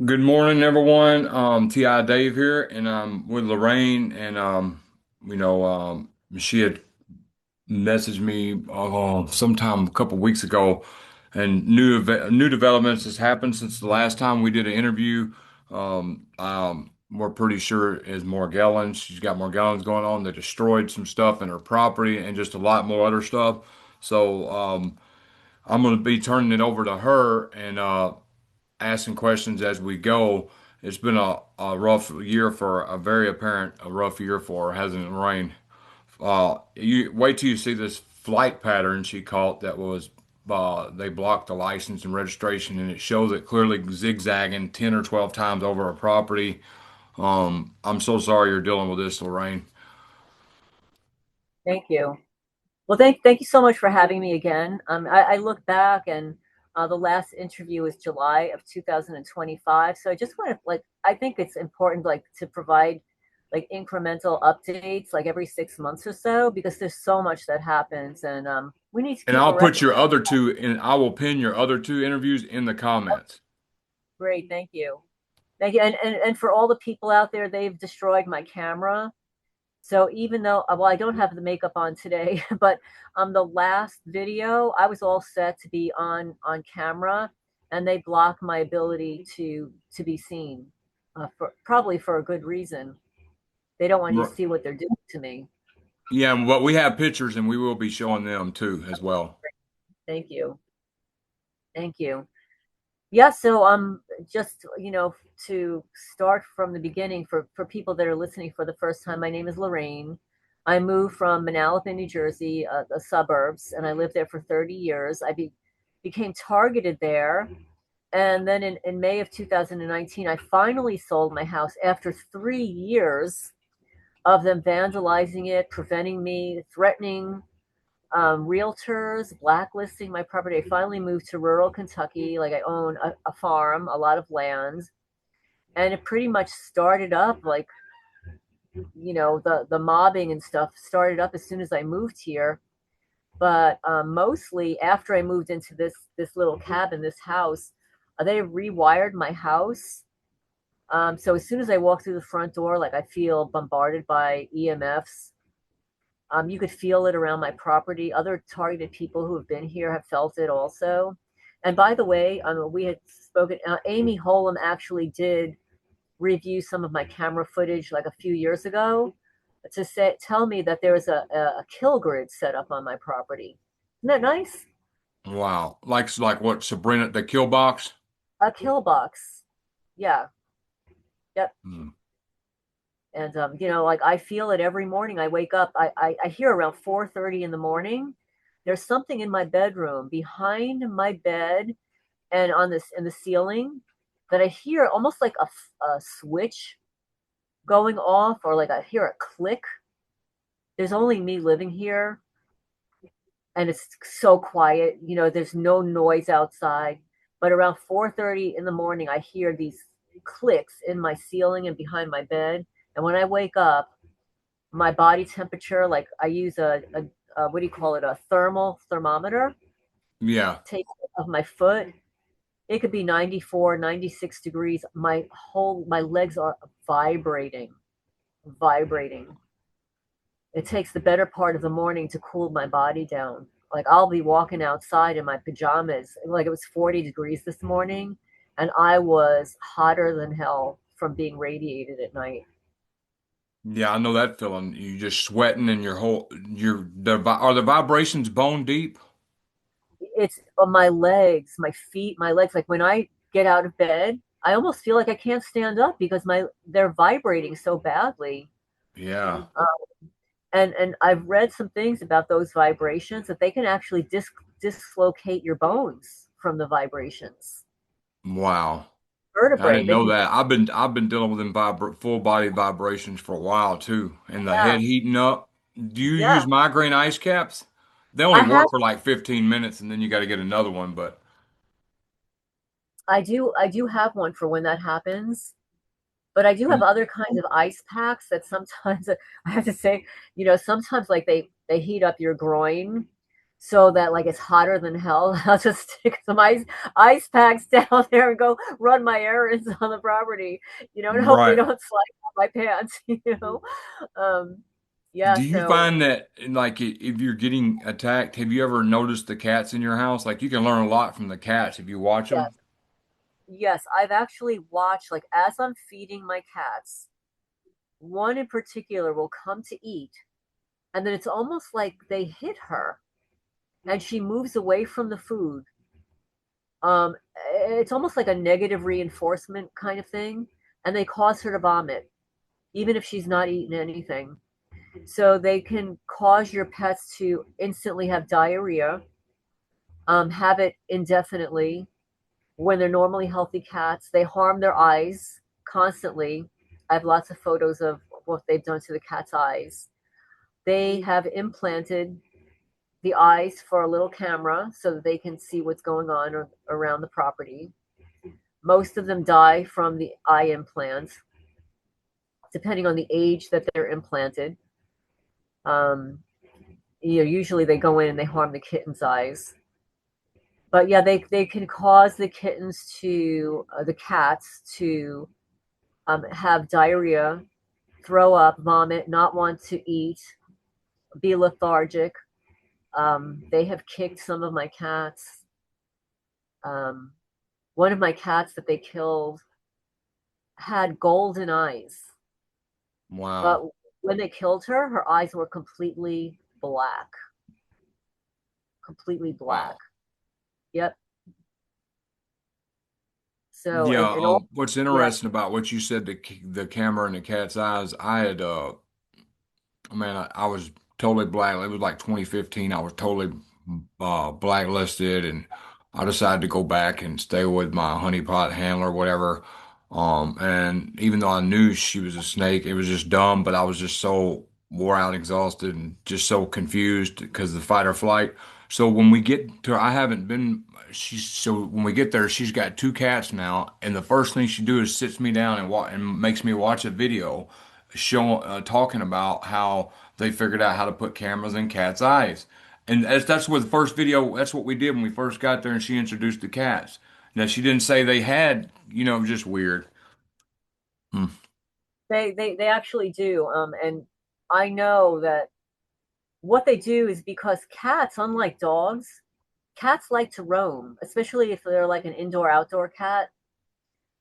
Good morning, everyone. Ti Dave here, and I'm with Lorraine, and she had messaged me sometime a couple weeks ago, and new developments has happened since the last time we did an interview. We're pretty sure is Morgellons. She's got Morgellons going on. They destroyed some stuff in her property and just a lot more other stuff. So I'm going to be turning it over to her and asking questions as we go. It's been a rough year for a very apparent a rough year for her, hasn't it, Rain? You wait till you see this flight pattern she caught that was they blocked the license and registration, and it shows it clearly zigzagging 10 or 12 times over a property. I'm so sorry you're dealing with this, Lorraine. Thank you. Well, thank you so much for having me again. I look back and the last interview was July of 2025. So I just want to I think it's important to provide like incremental updates like every 6 months or so because there's so much that happens and we need to And keep a I'll put record. your other two, and I will pin your other two interviews in the comments. Great, thank you. Thank you. And for all the people out there, they've destroyed my camera. So even though, well, I don't have the makeup on today, but the last video, I was all set to be on camera, and they blocked my ability to be seen, for probably for a good reason. They don't want you to see what they're doing to me. Yeah, but we have pictures and we will be showing them too as well. Thank you, thank you. Yeah, so just to start from the beginning for people that are listening for the first time, my name is Lorraine. I moved from Manalapan, New Jersey, the suburbs, and I lived there for 30 years. Became targeted there, and then in May of 2019, I finally sold my house after 3 years of them vandalizing it, preventing me, threatening realtors, blacklisting my property. I finally moved to rural Kentucky. Like I own a farm, a lot of land, and it pretty much started up like the mobbing and stuff started up as soon as I moved here. But mostly after I moved into this little cabin, this house, they rewired my house. So as soon as I walk through the front door, like I feel bombarded by EMFs. You could feel it around my property. Other targeted people who have been here have felt it also. And by the way, we had spoken. Amy Holm actually did review some of my camera footage like a few years ago to tell me that there was a kill grid set up on my property. Isn't that nice? Wow. Like what Sabrina the kill box? A kill box. Yeah. Yep. Hmm. And like I feel it every morning. I wake up. I hear around 4:30 in the morning. There's something in my bedroom behind my bed and on this in the ceiling that I hear almost like a switch going off, or like I hear a click. There's only me living here, and it's so quiet. There's no noise outside. But around 4:30 in the morning, I hear these clicks in my ceiling and behind my bed. And when I wake up, my body temperature, like I use a what do you call it, a thermometer, Yeah. take of my foot. It could be 94, 96 degrees. My legs are vibrating, vibrating. It takes the better part of the morning to cool my body down. Like I'll be walking outside in my pajamas. Like it was 40 degrees this morning, and I was hotter than hell from being radiated at night. Yeah, I know that feeling. You just sweating and are the vibrations bone deep? It's on my legs, my feet, my legs. Like when I get out of bed, I almost feel like I can't stand up because my they're vibrating so badly. Yeah. And I've read some things about those vibrations that they can actually dislocate your bones from the vibrations. Wow. I Vertebrae, didn't they know can. that. I've been dealing with them full body vibrations for a while too, and the Yeah, head heating up. Do you yeah. use migraine ice caps? They only I have. work for like 15 minutes, and then you got to get another one. But I do have one for when that happens. But I do have other kinds of ice packs that sometimes I have to say, sometimes like they heat up your groin. so that like it's hotter than hell. I'll just stick some ice packs down there and go run my errands on the property, and hope they Right. don't slide on my pants, Um, yeah, Do you so find that like if you're getting attacked, have you ever noticed the cats in your house? Like you can learn a lot from the cats if you watch them. yes, yes, I've actually watched like as I'm feeding my cats, one in particular will come to eat, and then it's almost like they hit her and she moves away from the food. Um, it's almost like a negative reinforcement kind of thing, and they cause her to vomit, even if she's not eating anything. So they can cause your pets to instantly have diarrhea, have it indefinitely. When they're normally healthy cats, they harm their eyes constantly. I have lots of photos of what they've done to the cat's eyes. They have implanted the eyes for a little camera so that they can see what's going on around the property. Most of them die from the eye implants, depending on the age that they're implanted. Um, usually they go in and they harm the kitten's eyes. But yeah, they can cause the kittens to, the cats to have diarrhea, throw up, vomit, not want to eat, be lethargic. They have kicked some of my cats. Um, one of my cats that they killed had golden eyes, but Wow. when they killed her, her eyes were completely black. Wow. Yep. So, Yeah, and all, what's yeah, interesting about what you said, the camera and the cat's eyes, I had man, I was totally black. It was like 2015. I was totally blacklisted, and I decided to go back and stay with my honeypot handler, whatever. And even though I knew she was a snake, it was just dumb. But I was just so wore out, exhausted, and just so confused because of the fight or flight. So when we get to, I haven't been. She's so when we get there, she's got two cats now, and the first thing she do is sits me down and makes me watch a video talking about how they figured out how to put cameras in cats' eyes. And that's what the first video, that's what we did when we first got there and she introduced the cats. Now she didn't say they had, just weird. Hmm. they actually do. And I know that what they do is because cats, unlike dogs, cats like to roam, especially if they're like an indoor outdoor cat.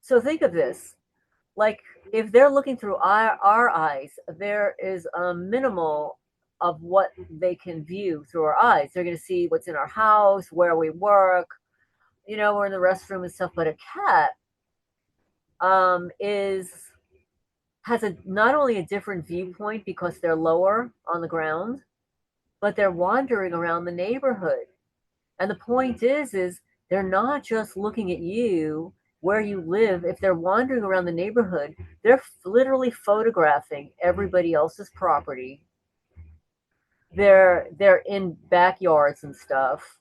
So think of this, like if they're looking through our eyes, there is a minimal of what they can view through our eyes. They're going to see what's in our house, where we work, we're in the restroom and stuff. But a cat is has a not only a different viewpoint because they're lower on the ground, but they're wandering around the neighborhood. And the point is they're not just looking at you where you live. If they're wandering around the neighborhood, they're literally photographing everybody else's property. They're in backyards and stuff.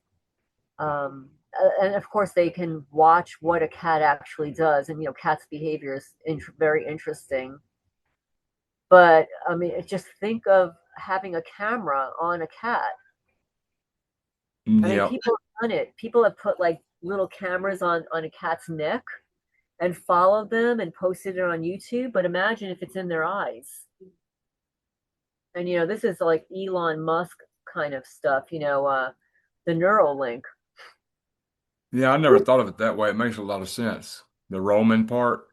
And of course, they can watch what a cat actually does, and cat's behavior is very interesting. But I mean, just think of having a camera on a cat. I mean, Yep. people have done it. People have put like little cameras on a cat's neck and followed them and posted it on YouTube. But imagine if it's in their eyes. And this is like Elon Musk kind of stuff. The Neuralink. Yeah, I never thought of it that way. It makes a lot of sense. The Roman part.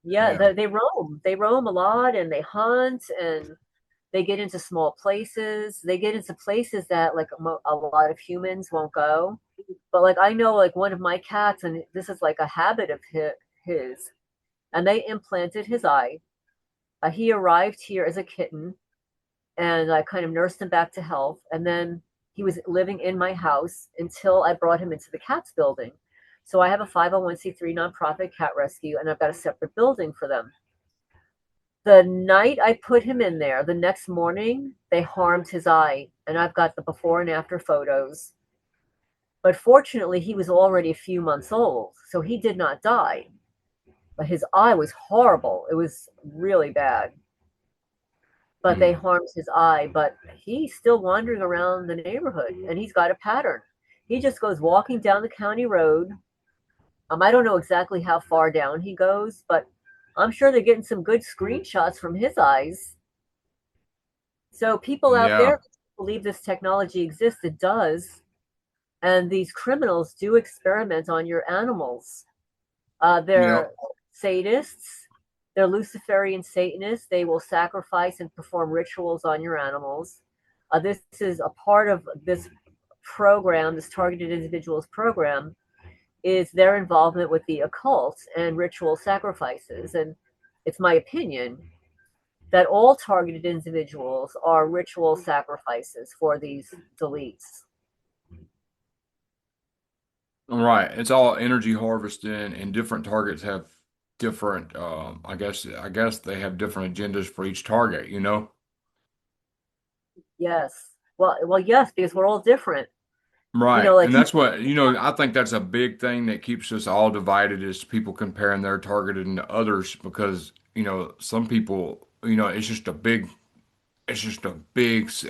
Yeah, Yeah. they roam. They roam a lot and they hunt and they get into small places. They get into places that like a lot of humans won't go. But like I know like one of my cats, and this is like a habit of his, and they implanted his eye. He arrived here as a kitten, and I kind of nursed him back to health. And then he was living in my house until I brought him into the cats building. So I have a 501c3 nonprofit cat rescue, and I've got a separate building for them. The night I put him in there, the next morning, they harmed his eye, and I've got the before and after photos. But fortunately, he was already a few months old, so he did not die. But his eye was horrible. It was really bad. but they Mm. harmed his eye. But he's still wandering around the neighborhood, and he's got a pattern. He just goes walking down the county road. I don't know exactly how far down he goes, but I'm sure they're getting some good screenshots from his eyes. So people out Yeah. there believe this technology exists. It does. And these criminals do experiment on your animals. They're Yep. sadists. They're Luciferian Satanists. They will sacrifice and perform rituals on your animals. This is a part of this program, this targeted individuals program, is their involvement with the occult and ritual sacrifices. And it's my opinion that all targeted individuals are ritual sacrifices for these deletes. Right. It's all energy harvesting, and different targets have different. I guess they have different agendas for each target. You know. Yes. Well, yes, because we're all different. Right. Like And that's what, I think that's a big thing that keeps us all divided is people comparing their targeting to others because, some people, it's just a big,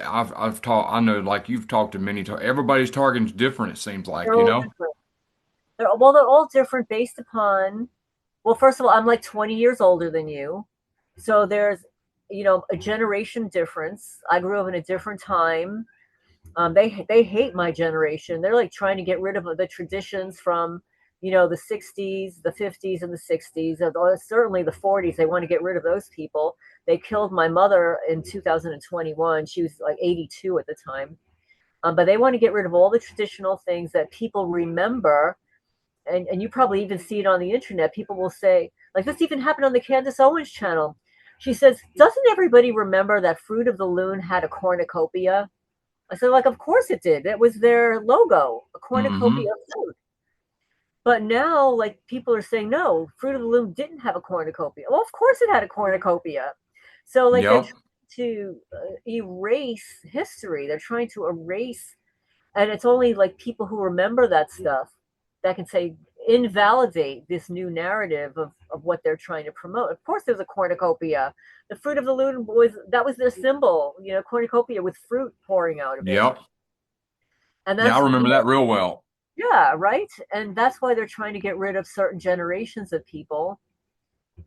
I've talked, I know like you've talked to many, everybody's targeting's different, it seems they're like, you all know? different. They're all different based upon. Well, first of all, I'm like 20 years older than you, so there's a generation difference. I grew up in a different time. They hate my generation. They're like trying to get rid of the traditions from the 60s, the 50s, and the 60s. Certainly the 40s. They want to get rid of those people. They killed my mother in 2021. She was like 82 at the time. But they want to get rid of all the traditional things that people remember. And you probably even see it on the internet. People will say, like this even happened on the Candace Owens channel. She says, doesn't everybody remember that Fruit of the Loom had a cornucopia? I said, like, of course it did. That was their logo, a cornucopia Hmm. of fruit. But now, like, people are saying, no, Fruit of the Loom didn't have a cornucopia. Well, of course it had a cornucopia. So, like, they're Yep. trying to erase history. They're trying to erase, and it's only like people who remember that stuff that can say, invalidate this new narrative of what they're trying to promote. Of course, there's a cornucopia. The Fruit of the Loom that was their symbol, cornucopia with fruit pouring out of it. Yep. And Yeah, I that's, remember that real well. yeah, right. And that's why they're trying to get rid of certain generations of people.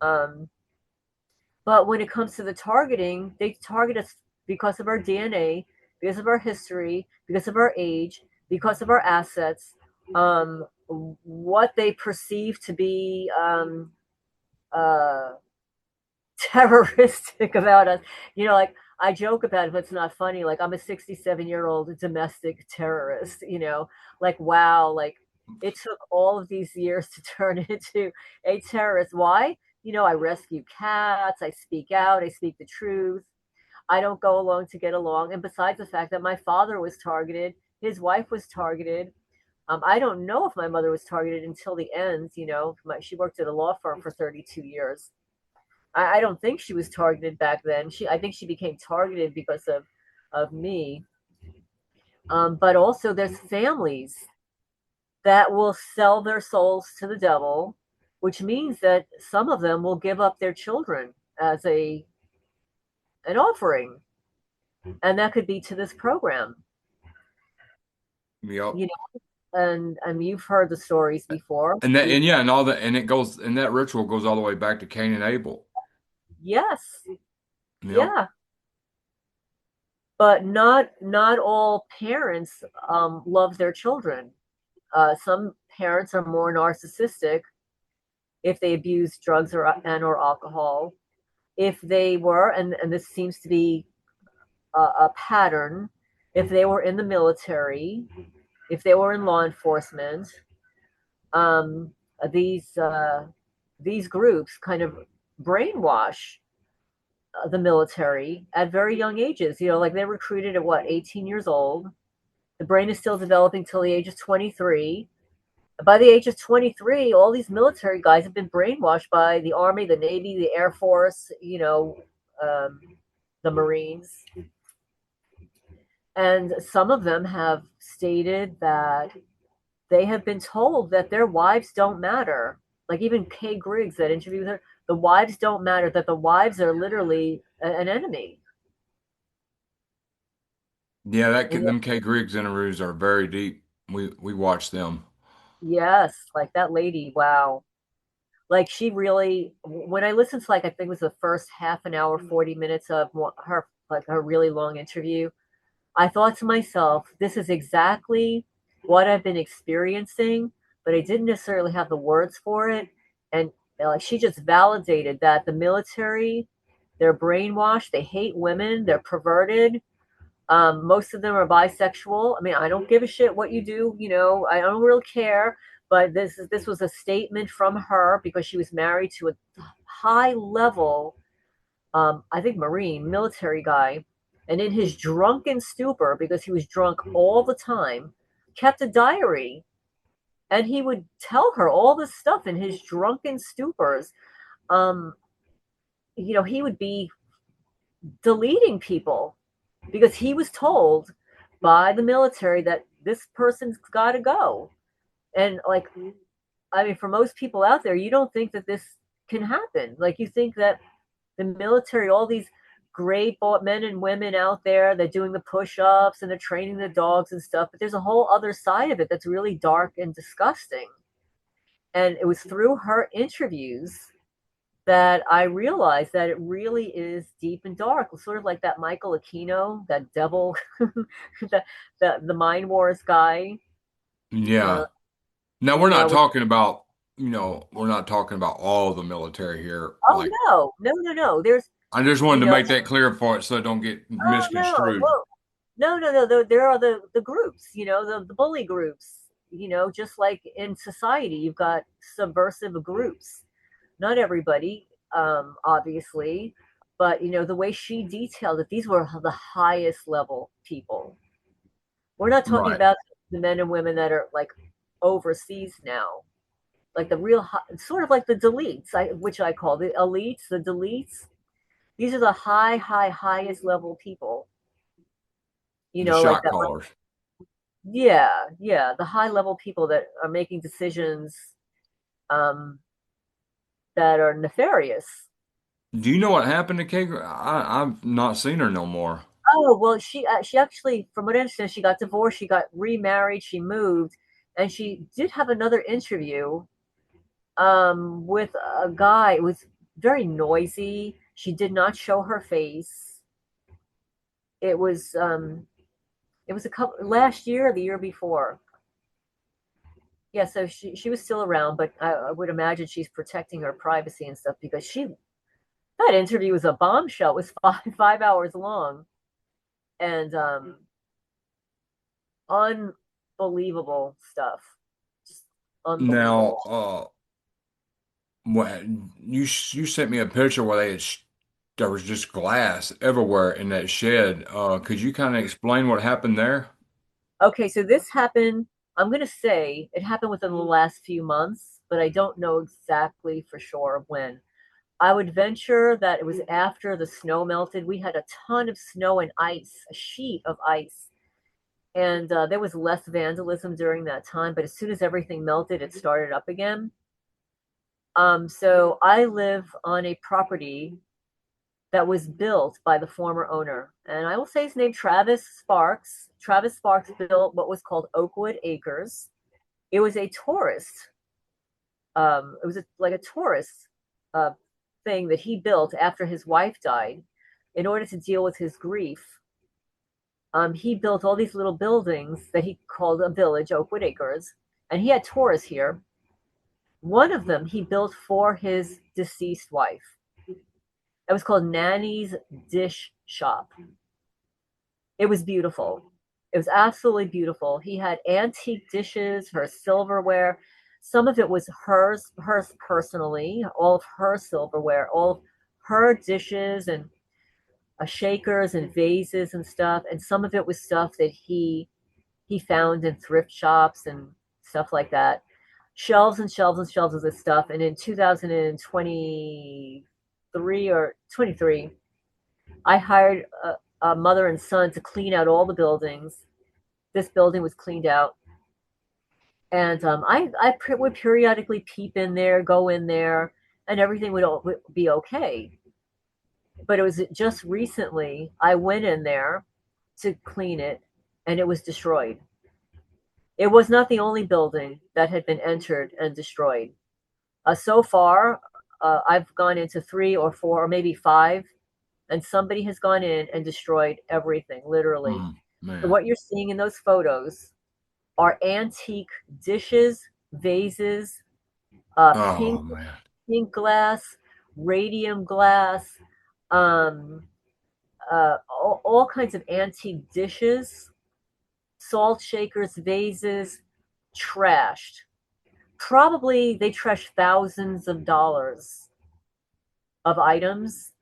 Um, but when it comes to the targeting, they target us because of our DNA, because of our history, because of our age, because of our assets, what they perceive to be uh, terroristic about us. Like I joke about it, but it's not funny. Like I'm a 67-year-old domestic terrorist, like wow, like it took all of these years to turn into a terrorist. Why? I rescue cats, I speak out, I speak the truth. I don't go along to get along. And besides the fact that my father was targeted, his wife was targeted. I don't know if my mother was targeted until the end. She worked at a law firm for 32 years. I don't think she was targeted back then. I think she became targeted because of me. But also, there's families that will sell their souls to the devil, which means that some of them will give up their children as a an offering, and that could be to this program. Yep. You and you've heard the stories before. And that, and yeah, and all that, and it goes, and that ritual goes all the way back to Cain and Abel. Yes, Yep. yeah, but not all parents love their children. Some parents are more narcissistic if they abuse drugs or alcohol. If they were, and this seems to be a pattern, if they were in the military, if they were in law enforcement, um, these these groups kind of brainwash the military at very young ages. Like they recruited at what 18 years old. The brain is still developing till the age of 23. By the age of 23, all these military guys have been brainwashed by the Army, the Navy, the Air Force, um, the Marines. And some of them have stated that they have been told that their wives don't matter. Like even Kay Griggs, that interview with her, the wives don't matter, that the wives are literally an enemy. Yeah, And them K Griggs interviews are very deep. We watch them. yes, like that lady, wow. Like she really, when I listened to like I think it was the first half an hour, 40 minutes of her like her really long interview, I thought to myself, this is exactly what I've been experiencing, but I didn't necessarily have the words for it. And like she just validated that the military, they're brainwashed, they hate women, they're perverted. Most of them are bisexual. I mean, I don't give a shit what you do, I don't really care. But this was a statement from her because she was married to a high level, I think Marine military guy, and in his drunken stupor, because he was drunk all the time, kept a diary, and he would tell her all this stuff in his drunken stupors. Um, he would be deleting people because he was told by the military that this person's got to go. And like, I mean, for most people out there, you don't think that this can happen. Like, you think that the military, all these great men and women out there, they're doing the push-ups and they're training the dogs and stuff, but there's a whole other side of it that's really dark and disgusting. And it was through her interviews that I realized that it really is deep and dark, sort of like that Michael Aquino, that devil, the Mind Wars guy. Yeah. Uh, Now we're you not know, with, talking about, we're not talking about all the military here. oh Like, no, no, no, no. There's, I just wanted you to know, make that clear for it so it don't get oh no, misconstrued. well, no, no, no. There are the groups, the bully groups. Just like in society, you've got subversive groups. Not everybody, obviously, but the way she detailed it, these were the highest level people. We're not talking Right. about the men and women that are like overseas now, like the real, sort of like the deletes, which I call the elites, the deletes. These are the highest level people. The Like shot that. callers. Yeah, yeah, the high level people that are making decisions, um, that are nefarious. Do you know what happened to Kay? I've not seen her no more. Oh well, she actually, from what I understand, she got divorced, she got remarried, she moved, and she did have another interview, with a guy. It was very noisy. She did not show her face. It was a couple last year or the year before. Yeah, so she was still around, but I would imagine she's protecting her privacy and stuff because that interview was a bombshell. It was five hours long, and unbelievable stuff. Just Now, unbelievable. what you sent me a picture where there was just glass everywhere in that shed. Could you kind of explain what happened there? Okay, so this happened. I'm gonna say it happened within the last few months, but I don't know exactly for sure when. I would venture that it was after the snow melted. We had a ton of snow and ice, a sheet of ice, and there was less vandalism during that time. But as soon as everything melted, it started up again. So I live on a property that was built by the former owner, and I will say his name, Travis Sparks. Travis Sparks built what was called Oakwood Acres. It was a tourist. It was like a tourist uh, thing that he built after his wife died in order to deal with his grief. He built all these little buildings that he called a village, Oakwood Acres, and he had tourists here. One of them he built for his deceased wife. It was called Nanny's Dish Shop. It was beautiful. It was absolutely beautiful. He had antique dishes, her silverware. Some of it was hers personally, all of her silverware, all of her dishes and shakers and vases and stuff. And some of it was stuff that he found in thrift shops and stuff like that. Shelves and shelves and shelves of this stuff. And in 2023 or 23, I hired a mother and son to clean out all the buildings. This building was cleaned out, and I would periodically peep in there, go in there, and everything would be okay. But it was just recently I went in there, to clean it, and it was destroyed. It was not the only building that had been entered and destroyed. So far, I've gone into three or four or maybe five, and somebody has gone in and destroyed everything, literally. So Man. what you're seeing in those photos are antique dishes, vases, Oh pink man. glass, radium glass, um, all kinds of antique dishes, salt shakers, vases, trashed. Probably they trashed thousands of dollars of items,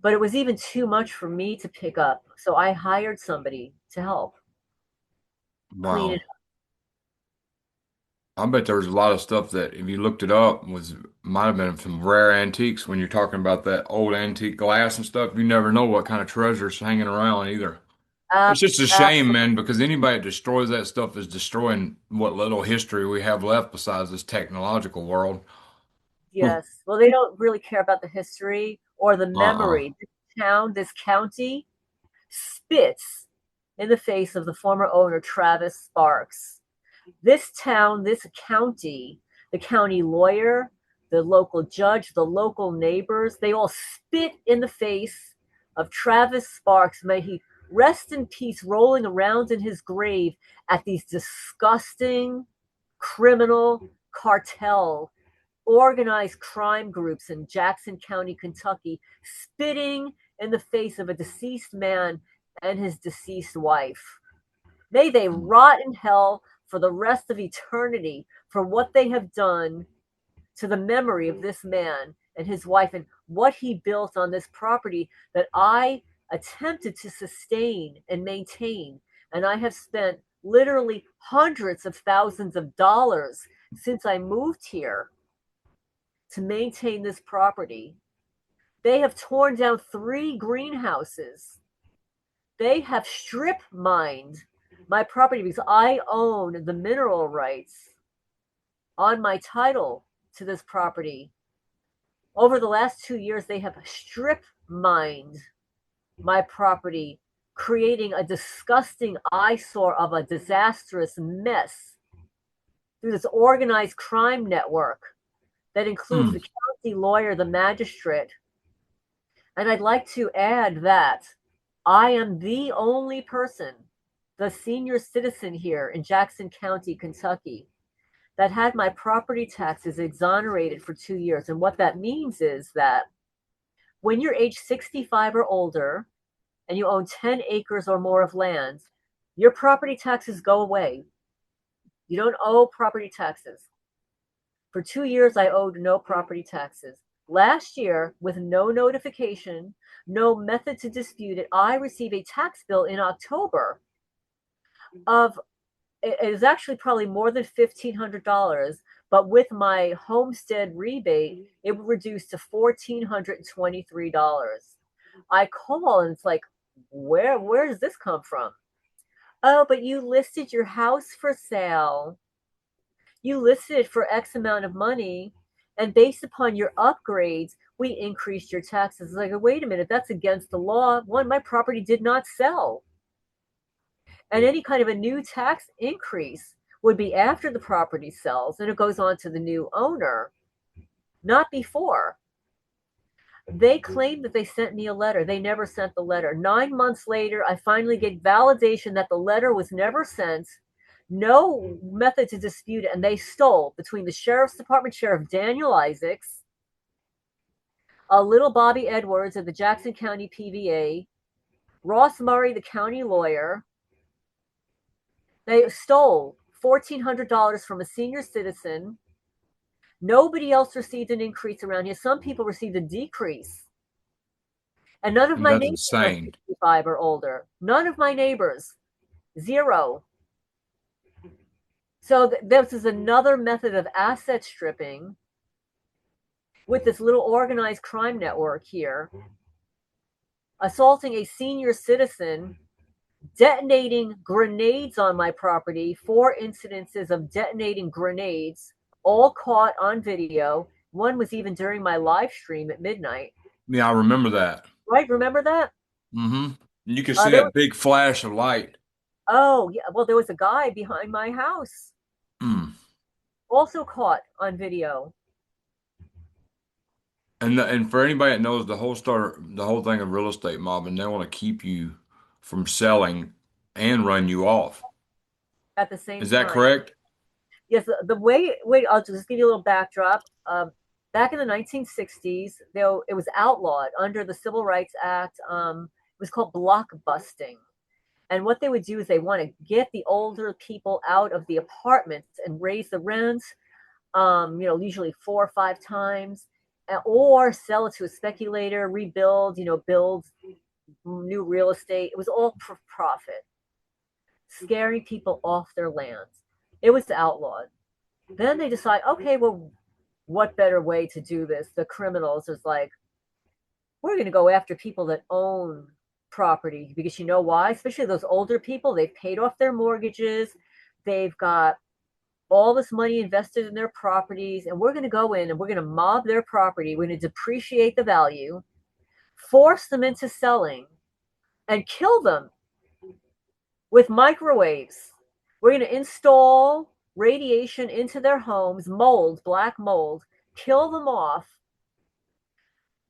but it was even too much for me to pick up. So I hired somebody to help clean it Wow. I bet there was a lot of stuff that if you looked it up was might have been some rare antiques when you're talking about that old antique glass and stuff. You never know what kind of treasures hanging around either. It's up. just a shame, Absolutely. man, because anybody that destroys that stuff is destroying what little history we have left besides this technological world. Yes. Well, they don't really care about the history or the Uh-uh. memory. This town, this county spits in the face of the former owner, Travis Sparks. This town, this county, the county lawyer, the local judge, the local neighbors, they all spit in the face of Travis Sparks. May he rest in peace, rolling around in his grave at these disgusting criminal cartel organized crime groups in Jackson County, Kentucky, spitting in the face of a deceased man and his deceased wife. May they rot in hell for the rest of eternity for what they have done to the memory of this man and his wife and what he built on this property that I attempted to sustain and maintain. And I have spent literally hundreds of thousands of dollars since I moved here to maintain this property. They have torn down three greenhouses. They have strip mined my property because I own the mineral rights on my title to this property. Over the last 2 years, they have strip mined my property, creating a disgusting eyesore of a disastrous mess through this organized crime network that includes Hmm. the county lawyer, the magistrate. And I'd like to add that I am the only person, the senior citizen here in Jackson County, Kentucky, that had my property taxes exonerated for 2 years. And what that means is that when you're age 65 or older and you own 10 acres or more of land, your property taxes go away. You don't owe property taxes. For 2 years, I owed no property taxes. Last year, with no notification, no method to dispute it, I received a tax bill in October of, it is actually probably more than $1,500, but with my homestead rebate, it would reduce to $1,423. I call and it's like, where does this come from? Oh, but you listed your house for sale. You listed it for X amount of money, and based upon your upgrades, we increased your taxes. It's like, wait a minute, that's against the law. One, my property did not sell. And any kind of a new tax increase would be after the property sells and it goes on to the new owner, not before. They claim that they sent me a letter. They never sent the letter. 9 months later, I finally get validation that the letter was never sent, no method to dispute it, and they stole between the sheriff's department, Sheriff Daniel Isaacs, a little Bobby Edwards of the Jackson County PVA, Ross Murray, the county lawyer. They stole $1,400 from a senior citizen. Nobody else received an increase around here. Some people received a decrease. And none of And my that's neighbors are insane. 65 or older. None of my neighbors. Zero. So this is another method of asset stripping with this little organized crime network here, assaulting a senior citizen, detonating grenades on my property, 4 incidences of detonating grenades, all caught on video. One was even during my live stream at midnight. Yeah, I remember that. Right? Remember that? Mm-hmm. And you can see There that was, big flash of light. oh yeah, well, there was a guy behind my house Mm. also caught on video. And for anybody that knows the whole thing of real estate mobbing, they want to keep you from selling and run you off. At the same Is that time. correct? Yes, the way, wait, I'll just give you a little backdrop. Back in the 1960s, though it was outlawed under the Civil Rights Act. It was called block busting. And what they would do is they want to get the older people out of the apartments and raise the rents, usually 4 or 5 times, or sell it to a speculator, rebuild, build new real estate. It was all for profit, scaring people off their lands. It was outlawed. Then they decide, okay, well, what better way to do this? The criminals is like, we're going to go after people that own property because you know why? Especially those older people, they've paid off their mortgages, they've got all this money invested in their properties, and we're going to go in and we're going to mob their property. We're going to depreciate the value, force them into selling, and kill them with microwaves. We're going to install radiation into their homes, mold, black mold, kill them off,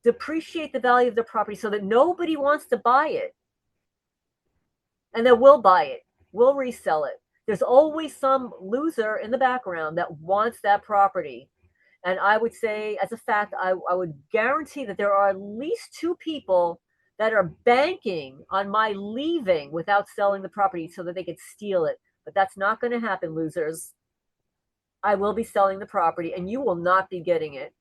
depreciate the value of their property so that nobody wants to buy it. And then we'll buy it, we'll resell it. There's always some loser in the background that wants that property. And I would say, as a fact, I would guarantee that there are at least two people that are banking on my leaving without selling the property so that they could steal it. But that's not going to happen, losers. I will be selling the property and you will not be getting it.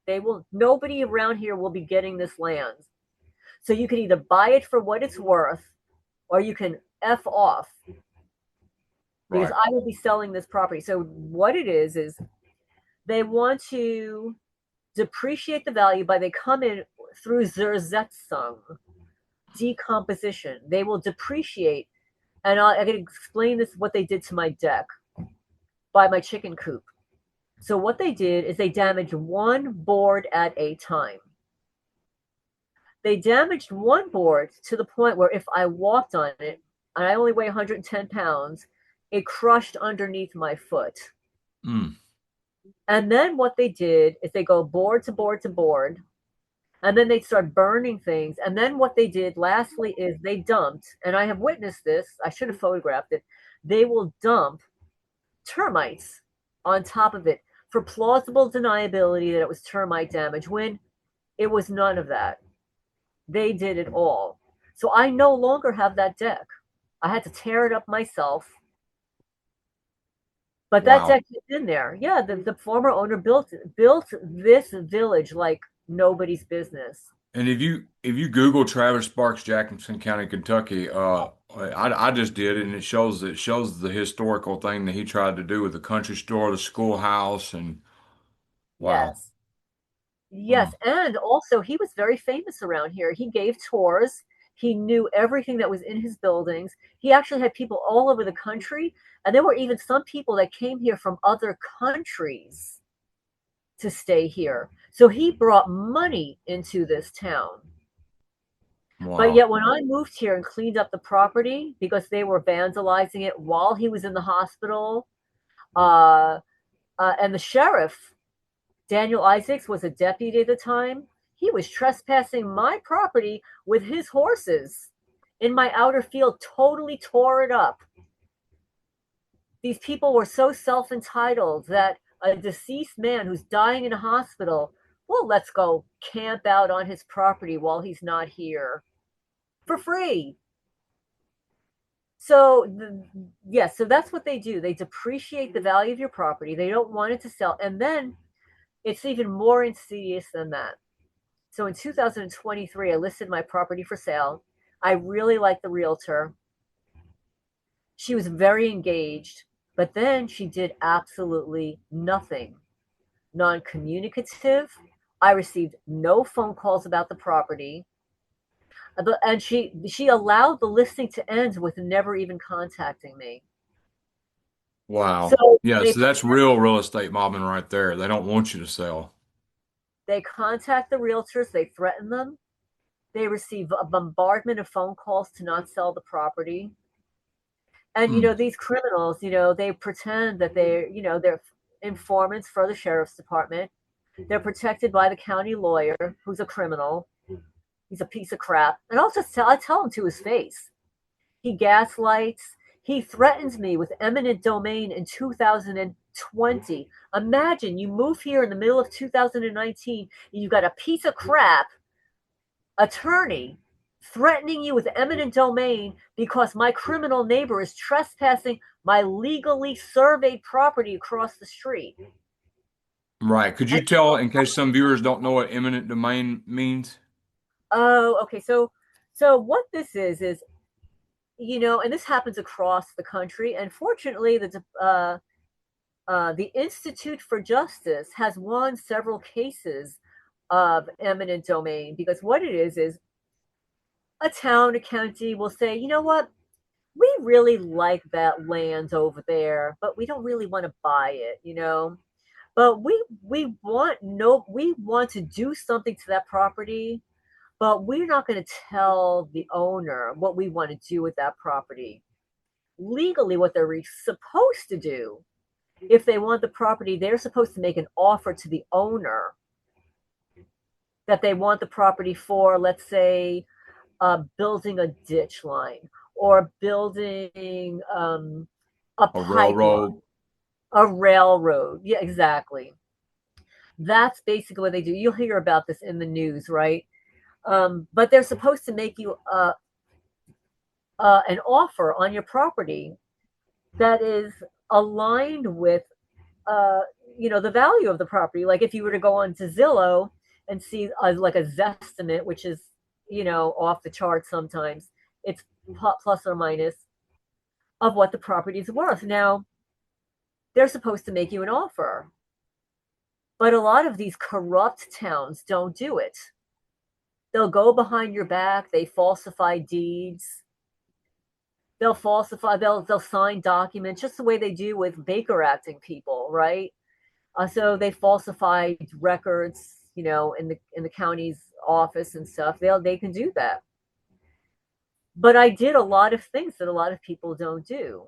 Nobody around here will be getting this land. So you can either buy it for what it's worth or you can F off because Right. I will be selling this property. So what it is they want to depreciate the value by they come in through Zersetzung, decomposition. They will depreciate, and I can explain this what they did to my deck by my chicken coop. So what they did is they damaged one board at a time. They damaged one board to the point where if I walked on it, and I only weigh 110 pounds, it crushed underneath my foot. Mm. And then what they did is they go board to board to board, and then they start burning things. And then what they did lastly is they dumped, and I have witnessed this, I should have photographed it. They will dump termites on top of it for plausible deniability that it was termite damage when it was none of that. They did it all. So I no longer have that deck. I had to tear it up myself. But that Wow. deck is in there. Yeah, the former owner built this village like nobody's business. And if you Google Travis Sparks, Jackson County, Kentucky, I just did it, and it shows the historical thing that he tried to do with the country store, the schoolhouse, and wow. Yes. Yes, Mm. and also he was very famous around here. He gave tours. He knew everything that was in his buildings. He actually had people all over the country, and there were even some people that came here from other countries to stay here. So he brought money into this town. But Wow. yet, when I moved here and cleaned up the property because they were vandalizing it while he was in the hospital, uh, and the sheriff, Daniel Isaacs, was a deputy at the time, he was trespassing my property with his horses in my outer field, totally tore it up. These people were so self entitled that a deceased man who's dying in a hospital, well, let's go camp out on his property while he's not here for free. So yes, so that's what they do. They depreciate the value of your property. They don't want it to sell, and then it's even more insidious than that. So in 2023, I listed my property for sale. I really liked the realtor. She was very engaged, but then she did absolutely nothing. Non-communicative. I received no phone calls about the property, and she allowed the listing to end with never even contacting me. So Wow. Yeah, they so that's real estate mobbing right there. They don't want you to sell. they contact the realtors, they threaten them, They receive a bombardment of phone calls to not sell the property. And Hmm. these criminals, they pretend that they're informants for the sheriff's department. They're protected by the county lawyer, who's a criminal. He's a piece of crap. And I tell him to his face. He gaslights. He threatens me with eminent domain in 2020. Imagine you move here in the middle of 2019, and you got a piece of crap attorney threatening you with eminent domain because my criminal neighbor is trespassing my legally surveyed property across the street. Right. Could you And tell, in case some viewers don't know what eminent domain means? oh, okay. So what this is and this happens across the country. And fortunately, the Institute for Justice has won several cases of eminent domain, because what it is a town, a county will say, you know what, we really like that land over there, but we don't really want to buy it. But we want to do something to that property, but we're not going to tell the owner what we want to do with that property. Legally, what they're supposed to do, if they want the property, they're supposed to make an offer to the owner that they want the property for, let's say, building a ditch line, or building a A pipeline, railroad. a railroad. Yeah, exactly. That's basically what they do. You'll hear about this in the news, right? But they're supposed to make you an offer on your property that is aligned with uh, the value of the property. Like if you were to go on to Zillow and see like a Zestimate, which is off the charts sometimes, it's plus or minus of what the property is worth. Now they're supposed to make you an offer, but a lot of these corrupt towns don't do it. They'll go behind your back. They falsify deeds. They'll sign documents just the way they do with Baker acting people, right? So they falsified records, in the county's office and stuff. They can do that. But I did a lot of things that a lot of people don't do.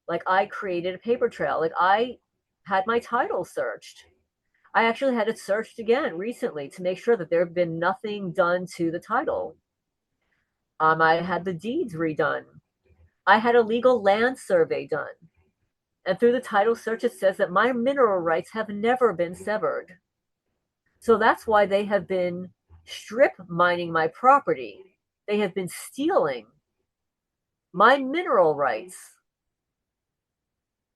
Like I created a paper trail. Like I had my title searched. I actually had it searched again recently to make sure that there had been nothing done to the title. I had the deeds redone. I had a legal land survey done. And through the title search, it says that my mineral rights have never been severed. So that's why they have been strip mining my property. They have been stealing my mineral rights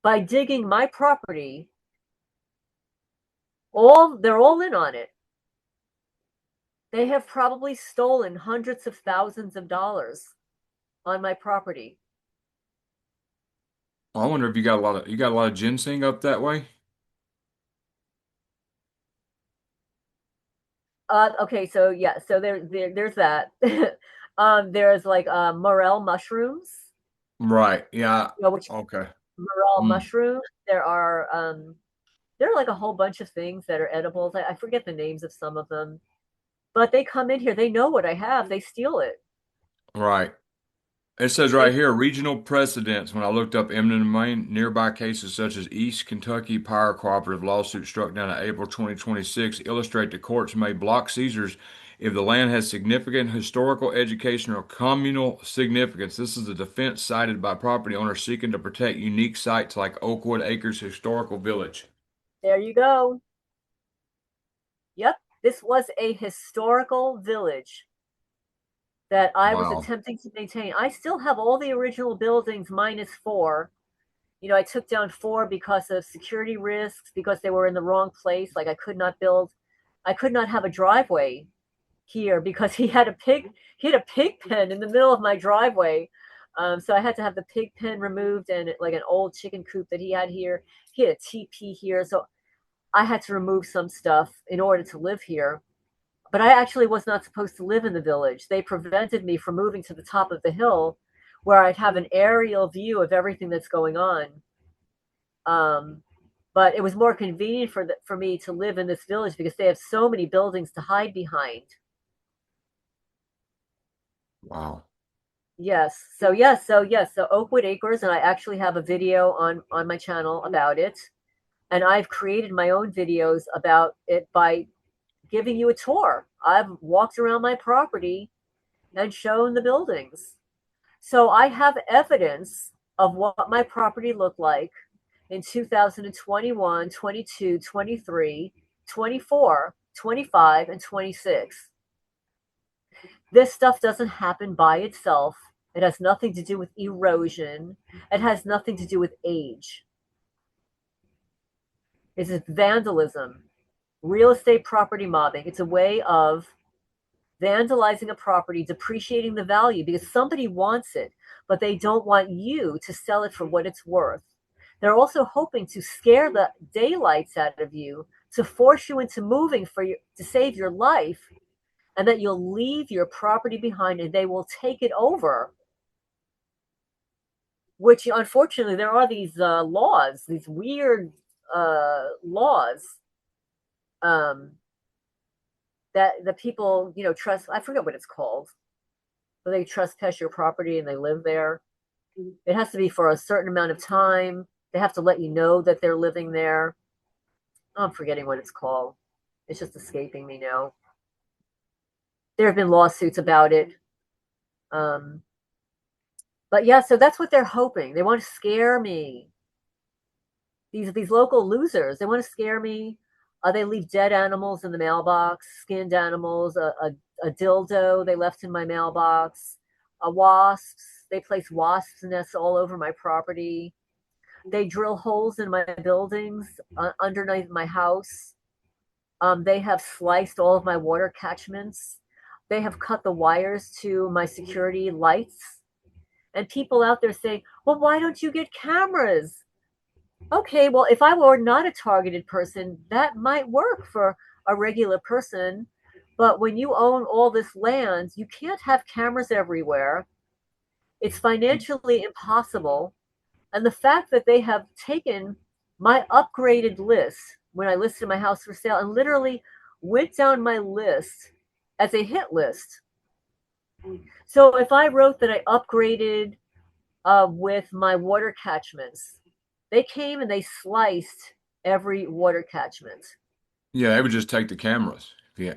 by digging my property. They're all in on it. They have probably stolen hundreds of thousands of dollars on my property. I wonder if you got a lot of ginseng up that way. Okay, so yeah, so there's that. There's like morel mushrooms, Right. Yeah. which Okay. morel Mm. mushrooms. There are like a whole bunch of things that are edibles. I forget the names of some of them, but they come in here. They know what I have. They steal it. Right. It says They right here, regional precedents. When I looked up eminent domain, nearby cases such as East Kentucky Power Cooperative lawsuit struck down in April 2026 illustrate the courts may block seizures if the land has significant historical, educational, or communal significance. This is a defense cited by property owners seeking to protect unique sites like Oakwood Acres Historical Village. There you go. Yep, this was a historical village that I was Wow. attempting to maintain. I still have all the original buildings minus four. I took down four because of security risks, because they were in the wrong place. Like I could not have a driveway here because he had a pig pen in the middle of my driveway. So I had to have the pig pen removed, and like an old chicken coop that he had here. He had a teepee here. So I had to remove some stuff in order to live here. But I actually was not supposed to live in the village. They prevented me from moving to the top of the hill where I'd have an aerial view of everything that's going on. Um, but it was more convenient for me to live in this village because they have so many buildings to hide behind. Wow. Yes. So Oakwood Acres, and I actually have a video on my channel about it. And I've created my own videos about it by giving you a tour. I've walked around my property and shown the buildings. So I have evidence of what my property looked like in 2021, 22, 23, 24, 25, and 26. This stuff doesn't happen by itself. It has nothing to do with erosion. It has nothing to do with age. It's vandalism, real estate property mobbing. It's a way of vandalizing a property, depreciating the value because somebody wants it, but they don't want you to sell it for what it's worth. They're also hoping to scare the daylights out of you to force you into moving to save your life, and that you'll leave your property behind and they will take it over. Which unfortunately there are these laws, these weird laws, um, that the people trust. I forget what it's called, but they trespass your property and they live there. It has to be for a certain amount of time. They have to let you know that they're living there. I'm forgetting what it's called. It's just escaping me now. There have been lawsuits about it. Um, but yeah, so that's what they're hoping. They want to scare me. These local losers. They want to scare me. They leave dead animals in the mailbox, skinned animals, a dildo they left in my mailbox, wasps. They place wasps nests all over my property. They drill holes in my buildings underneath my house. They have sliced all of my water catchments. They have cut the wires to my security lights. And people out there say, well, why don't you get cameras? Okay, well, if I were not a targeted person, that might work for a regular person. But when you own all this land, you can't have cameras everywhere. It's financially impossible. And the fact that they have taken my upgraded list when I listed my house for sale and literally went down my list as a hit list. So if I wrote that I upgraded with my water catchments, they came and they sliced every water catchment. Yeah, they would just take the cameras. Yeah,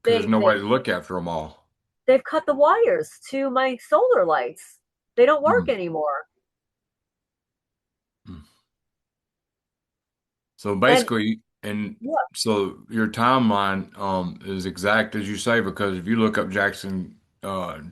because there's They nobody they to look after them all. they've cut the wires to my solar lights. They don't work Mm. anymore. Mm. So And basically, and yeah, so your timeline is exact as you say, because if you look up Jackson,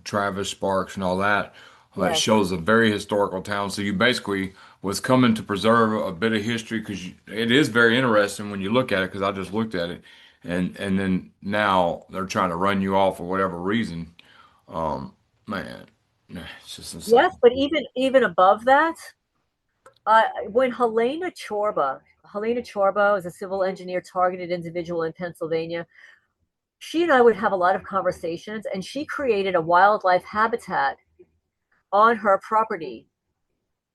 Travis Sparks and all that, it yes, shows a very historical town. So you basically was coming to preserve a bit of history because it is very interesting when you look at it. Because I just looked at it, and then now they're trying to run you off for whatever reason. Um, man, it's just yes, insane. but even above that, when Helena Chorba is a civil engineer targeted individual in Pennsylvania. She and I would have a lot of conversations, and she created a wildlife habitat on her property.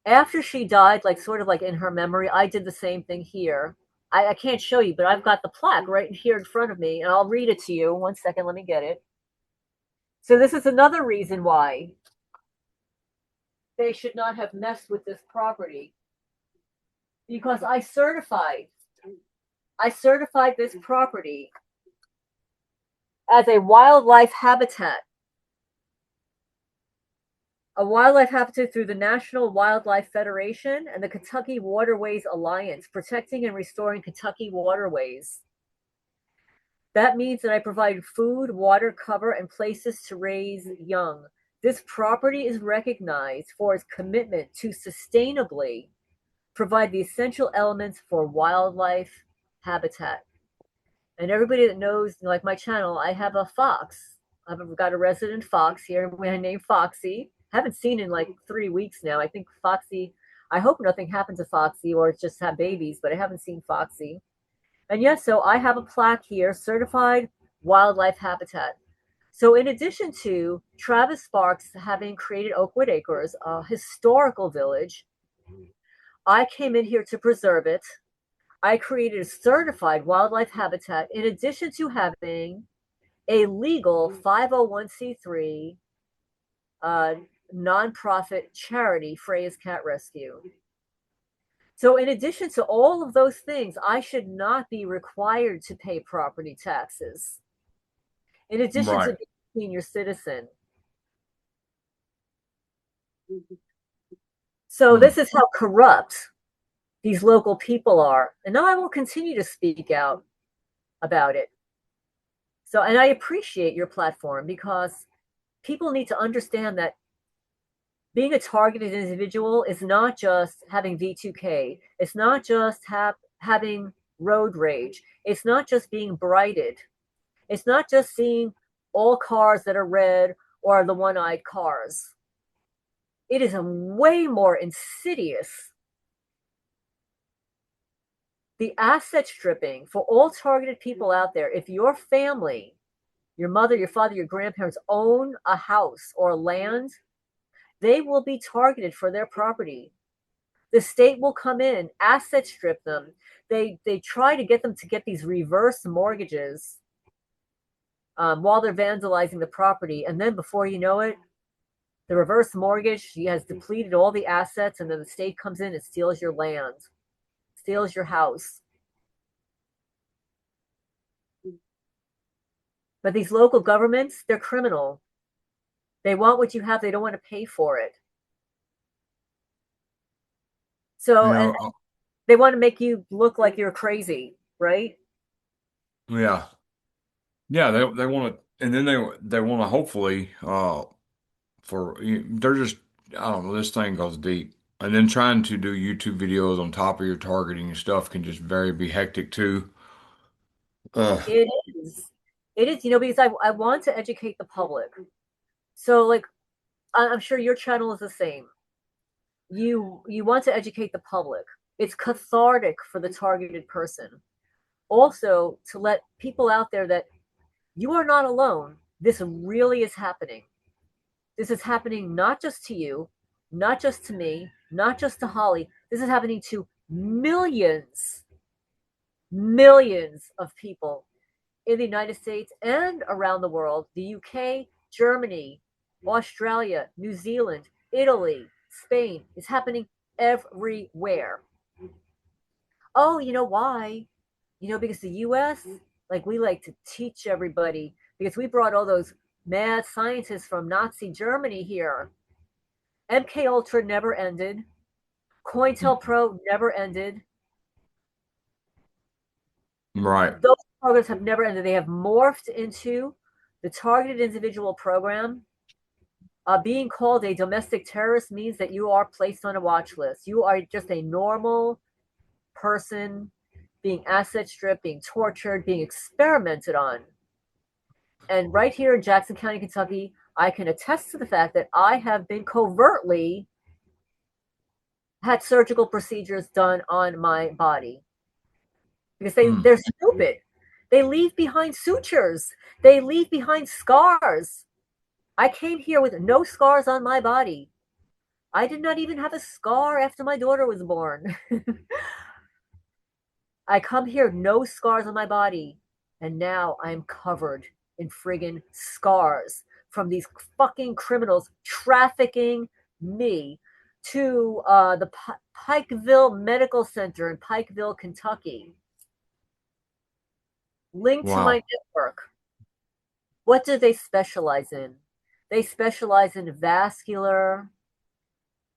After she died, like sort of like in her memory, I did the same thing here. I can't show you, but I've got the plaque right here in front of me, and I'll read it to you. One second, let me get it. So this is another reason why they should not have messed with this property, because I certified this property as a wildlife habitat through the National Wildlife Federation and the Kentucky Waterways Alliance, protecting and restoring Kentucky waterways. That means that I provide food, water, cover, and places to raise young. This property is recognized for its commitment to sustainably provide the essential elements for wildlife habitat. And everybody that knows, like my channel, I have a fox. I've got a resident fox here. I named Foxy. Haven't seen in like 3 weeks now. I think Foxy. I hope nothing happened to Foxy or it's just had babies, but I haven't seen Foxy. And yes, so I have a plaque here, certified wildlife habitat. So in addition to Travis Sparks having created Oakwood Acres, a historical village, I came in here to preserve it. I created a certified wildlife habitat in addition to having a legal 501c3 uh, nonprofit charity, Freya's Cat Rescue. So, in addition to all of those things, I should not be required to pay property taxes. In addition to Right. being a senior citizen. So, Hmm. this is how corrupt these local people are. And now I will continue to speak out about it. So, and I appreciate your platform because people need to understand that being a targeted individual is not just having V2K, it's not just having road rage, it's not just being brighted, it's not just seeing all cars that are red or the one eyed cars. It is a way more insidious. The asset stripping for all targeted people out there, if your family, your mother, your father, your grandparents own a house or land, they will be targeted for their property. The state will come in, asset strip them. They try to get them to get these reverse mortgages while they're vandalizing the property, and then before you know it, the reverse mortgage has depleted all the assets, and then the state comes in and steals your land, steals your house. But these local governments, they're criminal. They want what you have. They don't want to pay for it. You So, and know, they want to make you look like you're crazy, right? yeah. Yeah, they want to, and then they want to hopefully they're just, I don't know, this thing goes deep. And then trying to do YouTube videos on top of your targeting and stuff can just very be hectic too. Uh, It is. It is, because I want to educate the public. So, like, I'm sure your channel is the same. You want to educate the public. It's cathartic for the targeted person. Also, to let people out there that you are not alone. This really is happening. This is happening not just to you, not just to me, not just to Holly. This is happening to millions, millions of people in the United States and around the world, the UK, Germany, Australia, New Zealand, Italy, Spain. It's happening everywhere. Oh, you know why? Because the US, like, we like to teach everybody because we brought all those mad scientists from Nazi Germany here. MK Ultra never ended. COINTELPRO never ended. right. Those programs have never ended. They have morphed into the targeted individual program. Being called a domestic terrorist means that you are placed on a watch list. You are just a normal person being asset stripped, being tortured, being experimented on. And right here in Jackson County, Kentucky, I can attest to the fact that I have been covertly had surgical procedures done on my body because Hmm. they're stupid. They leave behind sutures. They leave behind scars. I came here with no scars on my body. I did not even have a scar after my daughter was born. I come here, no scars on my body, and now I'm covered in friggin' scars from these fucking criminals trafficking me to the Pikeville Medical Center in Pikeville, Kentucky, linked to my Wow. network. What do they specialize in? They specialize in vascular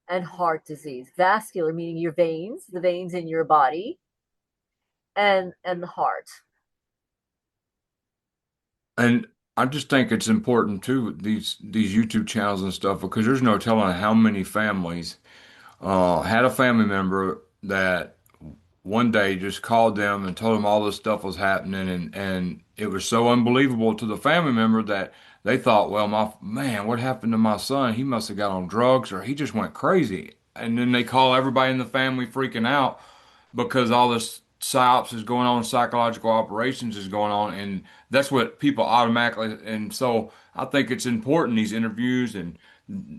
and heart disease. Vascular meaning your veins, the veins in your body, and the heart. And I just think it's important too, these YouTube channels and stuff, because there's no telling how many families had a family member that one day just called them and told them all this stuff was happening, and it was so unbelievable to the family member that they thought, well, my man, what happened to my son? He must have got on drugs or he just went crazy. And then they call everybody in the family freaking out because all this psyops is going on, psychological operations is going on, and that's what people automatically. And so I think it's important these interviews and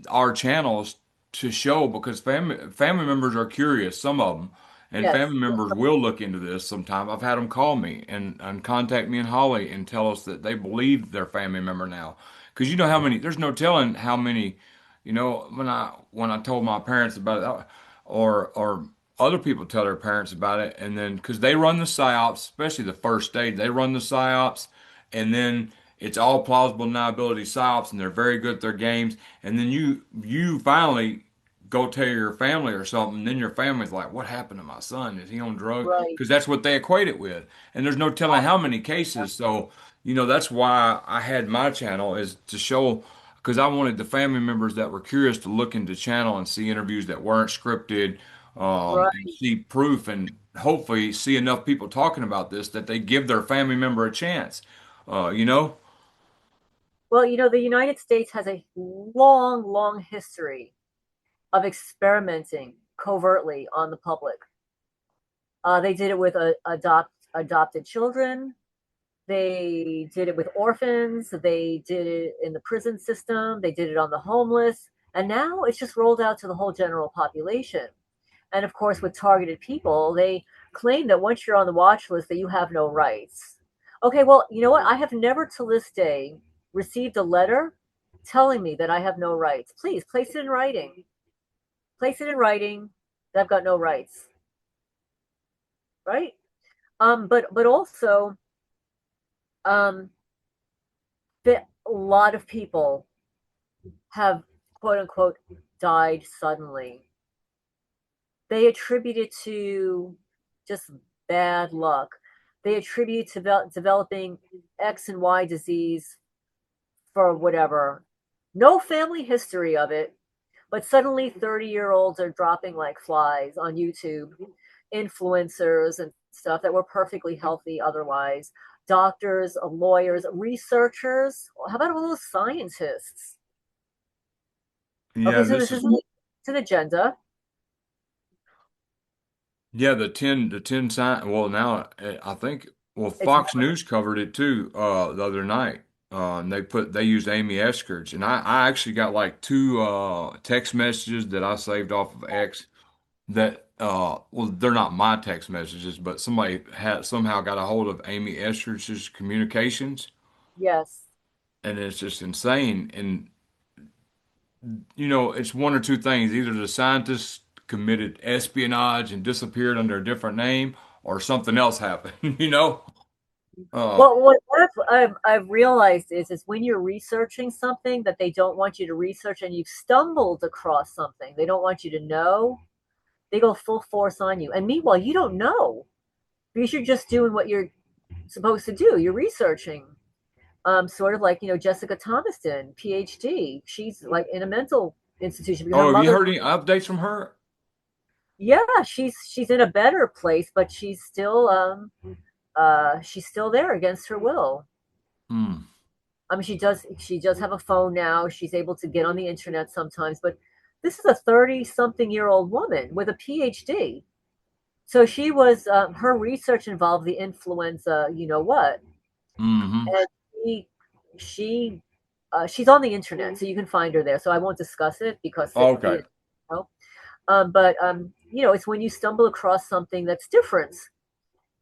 our channels to show because family members are curious, some of them, and Yes. family members will look into this sometime. I've had them call me and contact me and Holly and tell us that they believe their family member now. Because you know how many, there's no telling how many When I told my parents about it, or other people tell their parents about it, and then because they run the psyops, especially the first stage, they run the psyops, and then it's all plausible deniability psyops, and they're very good at their games. And then you finally go tell your family or something, and then your family's like, "What happened to my son? Is he on drugs?" Right. Because that's what they equate it with, and there's no telling how many cases. So that's why I had my channel is to show because I wanted the family members that were curious to look into the channel and see interviews that weren't scripted, and Right. see proof and hopefully see enough people talking about this that they give their family member a chance. Uh, you know? Well, the United States has a long, long history of experimenting covertly on the public. They did it with adopted children. They did it with orphans. They did it in the prison system. They did it on the homeless. And now it's just rolled out to the whole general population. And of course, with targeted people, they claim that once you're on the watch list, that you have no rights. Okay, well, you know what? I have never to this day received a letter telling me that I have no rights. Please place it in writing. Place it in writing that I've got no rights, right? But also, um, that a lot of people have quote unquote died suddenly. They attribute it to just bad luck. They attribute to developing X and Y disease for whatever. No family history of it, but suddenly 30-year-olds are dropping like flies on YouTube, influencers and stuff that were perfectly healthy otherwise. Doctors, lawyers, researchers. How about all those scientists? Yeah, Okay, so this this is isn't it's an agenda. yeah the ten sign. Well, now I think It's Fox News covered it too the other night. And they used Amy Eskerts, and I actually got like two text messages that I saved off of X that well they're not my text messages, but somebody had somehow got a hold of Amy Eschers's communications, yes. and it's just insane. And it's one or two things: either the scientists committed espionage and disappeared under a different name, or something else happened. Uh, Well, what I've realized is when you're researching something that they don't want you to research and you've stumbled across something they don't want you to know, they go full force on you. And meanwhile, you don't know because you're just doing what you're supposed to do. You're researching. Sort of like, Jessica Thomaston, PhD. She's like in a mental institution because her oh, have you mother, heard any updates from her? yeah, she's in a better place, but she's still there against her will. Hmm. I mean, she does have a phone now. She's able to get on the internet sometimes, but this is a 30-something-year-old woman with a PhD. So her research involved the influenza, you know what? Mm-hmm. And she, she she's on the internet, so you can find her there. So I won't discuss it because Okay. but it's when you stumble across something that's different.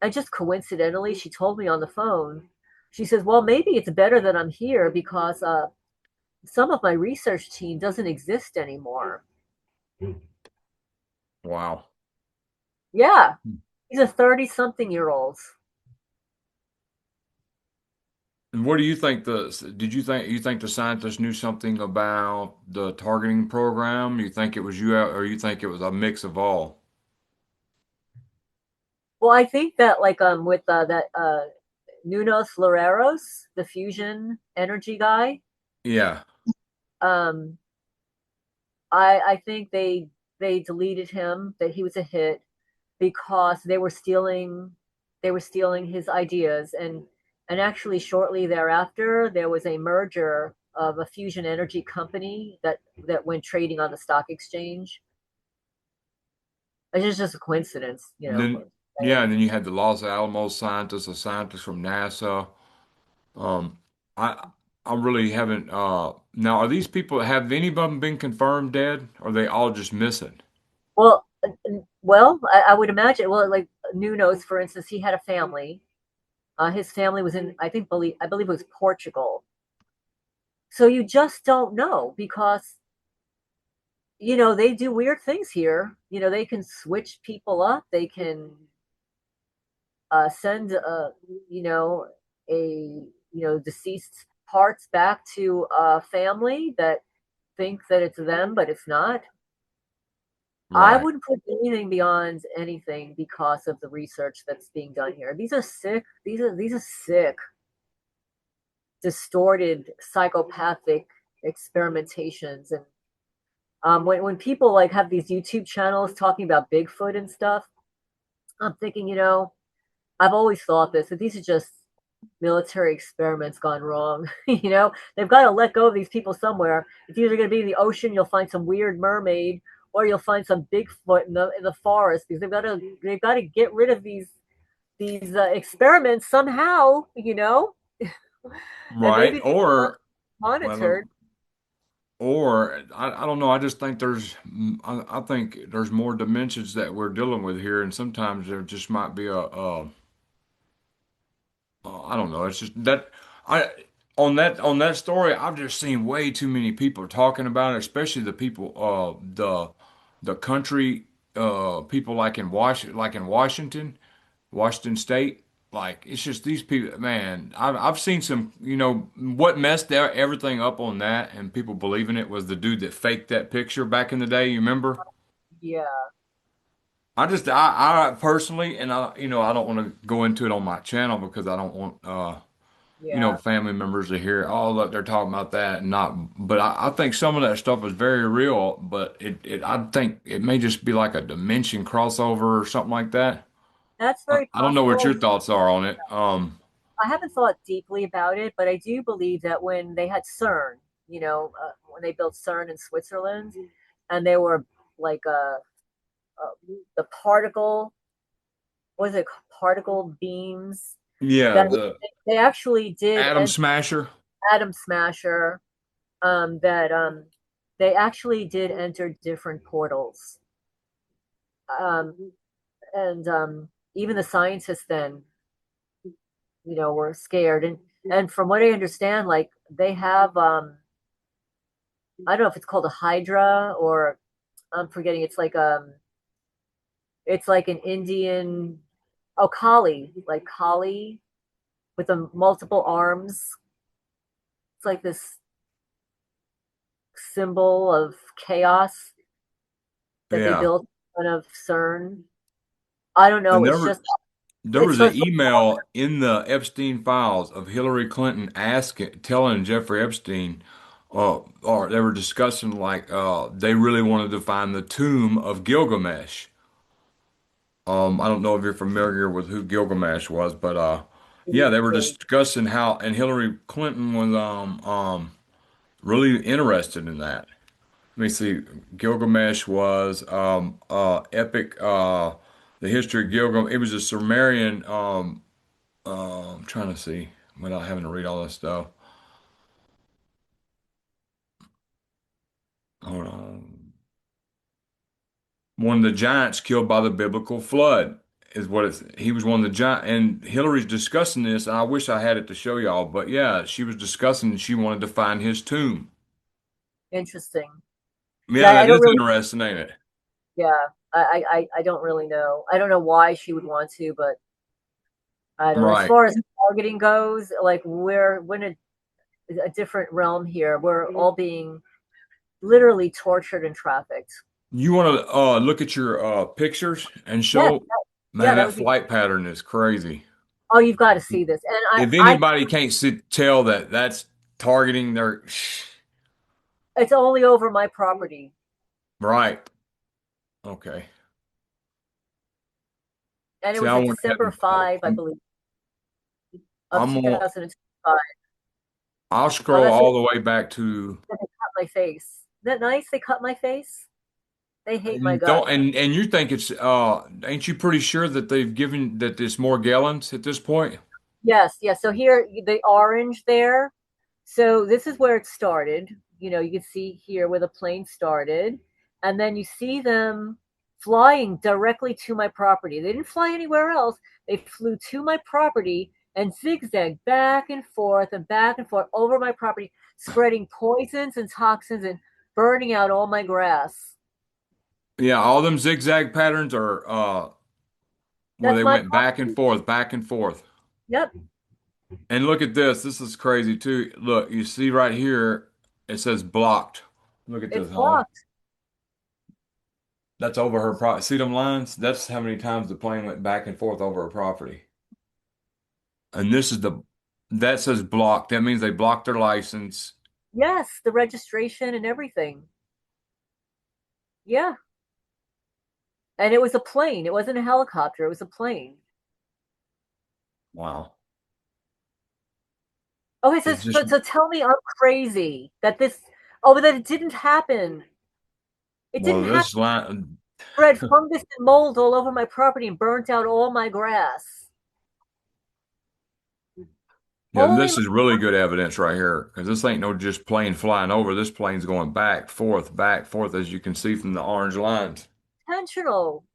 And just coincidentally, she told me on the phone. She says, "Well, maybe it's better that I'm here because some of my research team doesn't exist anymore." Wow. Yeah, these are 30-something-year-olds. And what do you think did you think the scientists knew something about the targeting program? You think it was you or you think it was a mix of all? Well, I think that like with that Nunos Floreros, the fusion energy guy, Yeah. um, I think they deleted him, that he was a hit because they were stealing his ideas. And actually shortly thereafter there was a merger of a fusion energy company that went trading on the stock exchange. It's just a coincidence, And then yeah, and then you had the Los Alamos scientists, a scientist from NASA. Um, I I really haven't now are these people have any of them been confirmed dead? Or are they all just missing? Well, I would imagine. Well, like Nuno's, for instance, he had a family. His family was in, I believe it was Portugal. So you just don't know because they do weird things here. They can switch people up. They can send you know, a deceased parts back to a family that think that it's them, but it's not. I Right. wouldn't put anything beyond anything because of the research that's being done here. These are sick. These are sick, distorted, psychopathic experimentations. And when people like have these YouTube channels talking about Bigfoot and stuff, I'm thinking, I've always thought this, that these are just military experiments gone wrong. They've got to let go of these people somewhere. It's either going to be in the ocean, you'll find some weird mermaid, or you'll find some Bigfoot in the forest, because they've got to get rid of these experiments somehow, and Right. maybe they're Well, monitored. I don't know. I just think I think there's more dimensions that we're dealing with here, and sometimes there just might be I don't know. It's just that I on that story, I've just seen way too many people talking about it, especially the people the country people like in Washington State. Like it's just these people, man. I've seen some, what messed everything up on that and people believing it was the dude that faked that picture back in the day. You remember? Yeah, I personally, and I don't want to go into it on my channel because I don't want yeah. family members to hear, oh, look, they're talking about that and not, but I think some of that stuff is very real, but I think it may just be like a dimension crossover or something like that. That's very I don't know what your possible. thoughts are on it. I haven't thought deeply about it, but I do believe that when they had CERN, when they built CERN in Switzerland, and they were like the particle, was it particle beams, Yeah, that the they actually did Atom enter Smasher. atom smasher, that they actually did enter different portals, um, and even the scientists then, were scared. And from what I understand, like they have, I don't know if it's called a hydra, or I'm forgetting. It's like an Indian, oh, Kali, like Kali with the multiple arms. It's like this symbol of chaos that they Yeah. built out of CERN. I don't know. And It's just there it's was an supposed to. email in the Epstein files of Hillary Clinton telling Jeffrey Epstein, or they were discussing like they really wanted to find the tomb of Gilgamesh. I don't know if you're familiar with who Gilgamesh was, but yeah, they were Be. discussing how, and Hillary Clinton was really interested in that. Let me see. Gilgamesh was epic. The history of Gilgamesh. It was a Sumerian. I'm trying to see without having to read all this stuff. Hold on. One of the giants killed by the biblical flood is what it's. He was one of the giant. And Hillary's discussing this. And I wish I had it to show y'all, but yeah, she was discussing. She wanted to find his tomb. Interesting. Yeah, Yeah, I that don't is really. interesting, ain't it? Yeah, I don't really know. I don't know why she would want to, but I don't know. As Right. far as targeting goes, like we're in a different realm here. We're all being literally tortured and trafficked. You want to look at your pictures and Yeah, show, yeah, man, that that would be. flight pattern is crazy. Oh, you've got to see this. And If I anybody can't tell that that's targeting their, it's only over my property, right. Okay. and it See, was I a went ahead December and 5, I believe, of I'm gonna, 2025. I'll Oh, scroll that's all the way back to, they cut my face. Isn't that nice? They cut my face. They hate my and guts. don't, and you think it's, ain't you pretty sure that they've given that it's Morgellons at this point? Yes, yes. So here, the orange there. So this is where it started. You can see here where the plane started, and then you see them flying directly to my property. They didn't fly anywhere else. They flew to my property and zigzagged back and forth over my property, spreading poisons and toxins. And burning out all my grass. Yeah, all them zigzag patterns are where That's they my went back and property. forth, back and forth. Yep, And look at this. This is crazy too. Look, you see right here, it says blocked. Look at it's this, Holly. blocked. That's over her property. See them lines? That's how many times the plane went back and forth over her property. And this is that says blocked. That means they blocked their license. Yes, the registration and everything. Yeah, and it was a plane. It wasn't a helicopter. It was a plane. Wow. Okay, It's just, so tell me I'm crazy that this. Oh, but that it didn't happen. It well, didn't happen. this line, Spread fungus and mold all over my property and burnt out all my grass. yeah, Holy this is really good evidence right here because this ain't no just plane flying over. This plane's going back, forth, as you can see from the orange lines. intentional.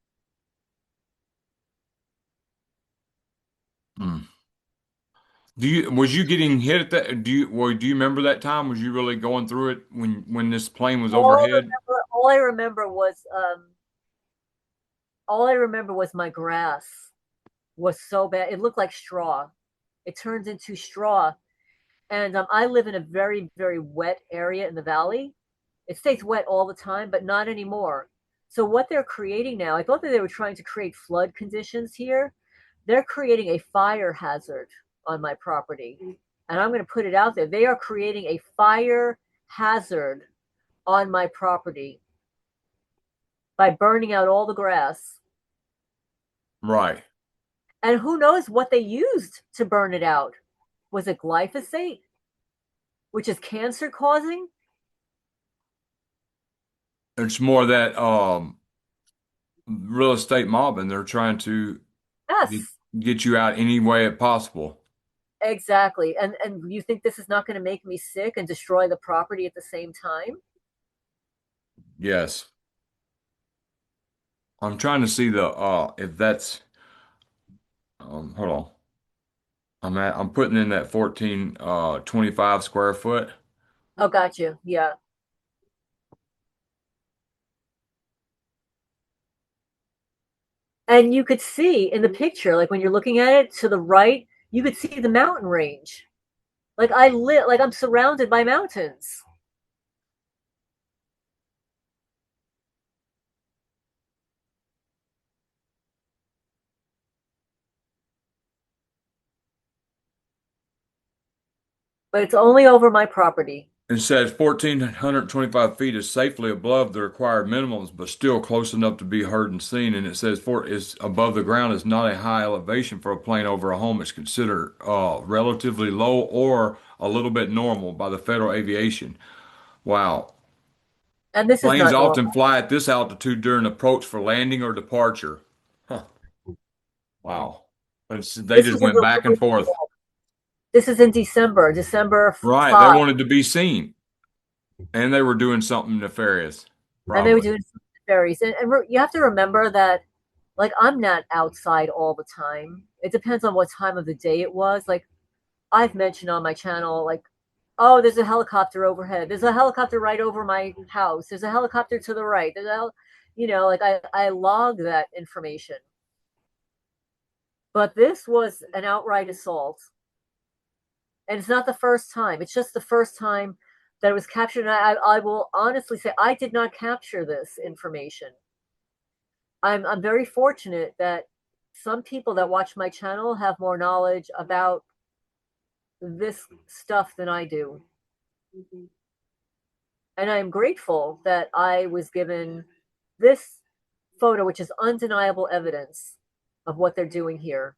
Hmm. Was you getting hit at that? Do you remember that time? Was you really going through it when this plane was overhead? All I remember was all I remember was my grass was so bad. It looked like straw. It turns into straw. And I live in a very, very wet area in the valley. It stays wet all the time, but not anymore. So what they're creating now, I thought that they were trying to create flood conditions here. They're creating a fire hazard on my property. And I'm going to put it out there. They are creating a fire hazard on my property by burning out all the grass. Right. And who knows what they used to burn it out? Was it glyphosate, which is cancer causing? It's more that real estate mobbing. They're trying to get, Yes, get you out any way possible. exactly. And you think this is not going to make me sick and destroy the property at the same time? Yes. I'm trying to see the if that's hold on. I'm putting in that 14 25 square foot. Oh, got you. Yeah. And you could see in the picture, like when you're looking at it to the right, you could see the mountain range. Like I'm surrounded by mountains. But it's only over my property. It says 1,425 feet is safely above the required minimums, but still close enough to be heard and seen. And it says for is above the ground is not a high elevation for a plane over a home. It's considered relatively low or a little bit normal by the Federal Aviation. Wow. And this is Planes not often normal. fly at this altitude during approach for landing or departure. Huh. Wow. They This just was in went back and forth. this is in December, December Right. They 5. wanted to be seen, and they were doing something nefarious, And they were probably. doing ferries. And you have to remember that, like, I'm not outside all the time. It depends on what time of the day it was. Like, I've mentioned on my channel, like, oh, there's a helicopter overhead. There's a helicopter right over my house. There's a helicopter to the right. Like I log that information. But this was an outright assault. And it's not the first time. It's just the first time that it was captured. And I will honestly say I did not capture this information. I'm very fortunate that some people that watch my channel have more knowledge about this stuff than I do. And I am grateful that I was given this photo, which is undeniable evidence of what they're doing here.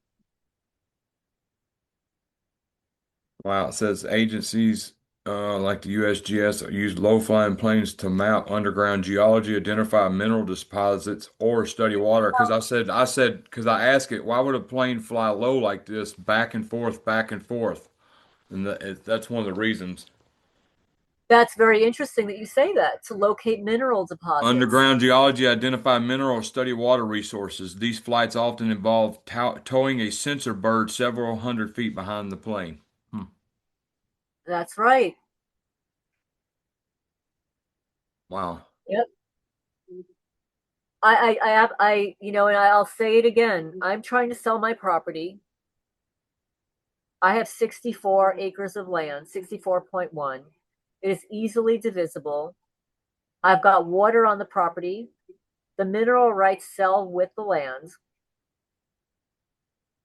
Wow, it says agencies like the USGS use low-flying planes to map underground geology, identify mineral deposits, or study water. Because I asked it, why would a plane fly low like this, back and forth? And that's one of the reasons. That's very interesting that you say that, to locate mineral deposits. Underground geology, identify mineral, study water resources. These flights often involve towing a sensor bird several hundred feet behind the plane. Hmm. That's right. Wow. Yep. And I'll say it again. I'm trying to sell my property. I have 64 acres of land, 64.1. It is easily divisible. I've got water on the property. The mineral rights sell with the land.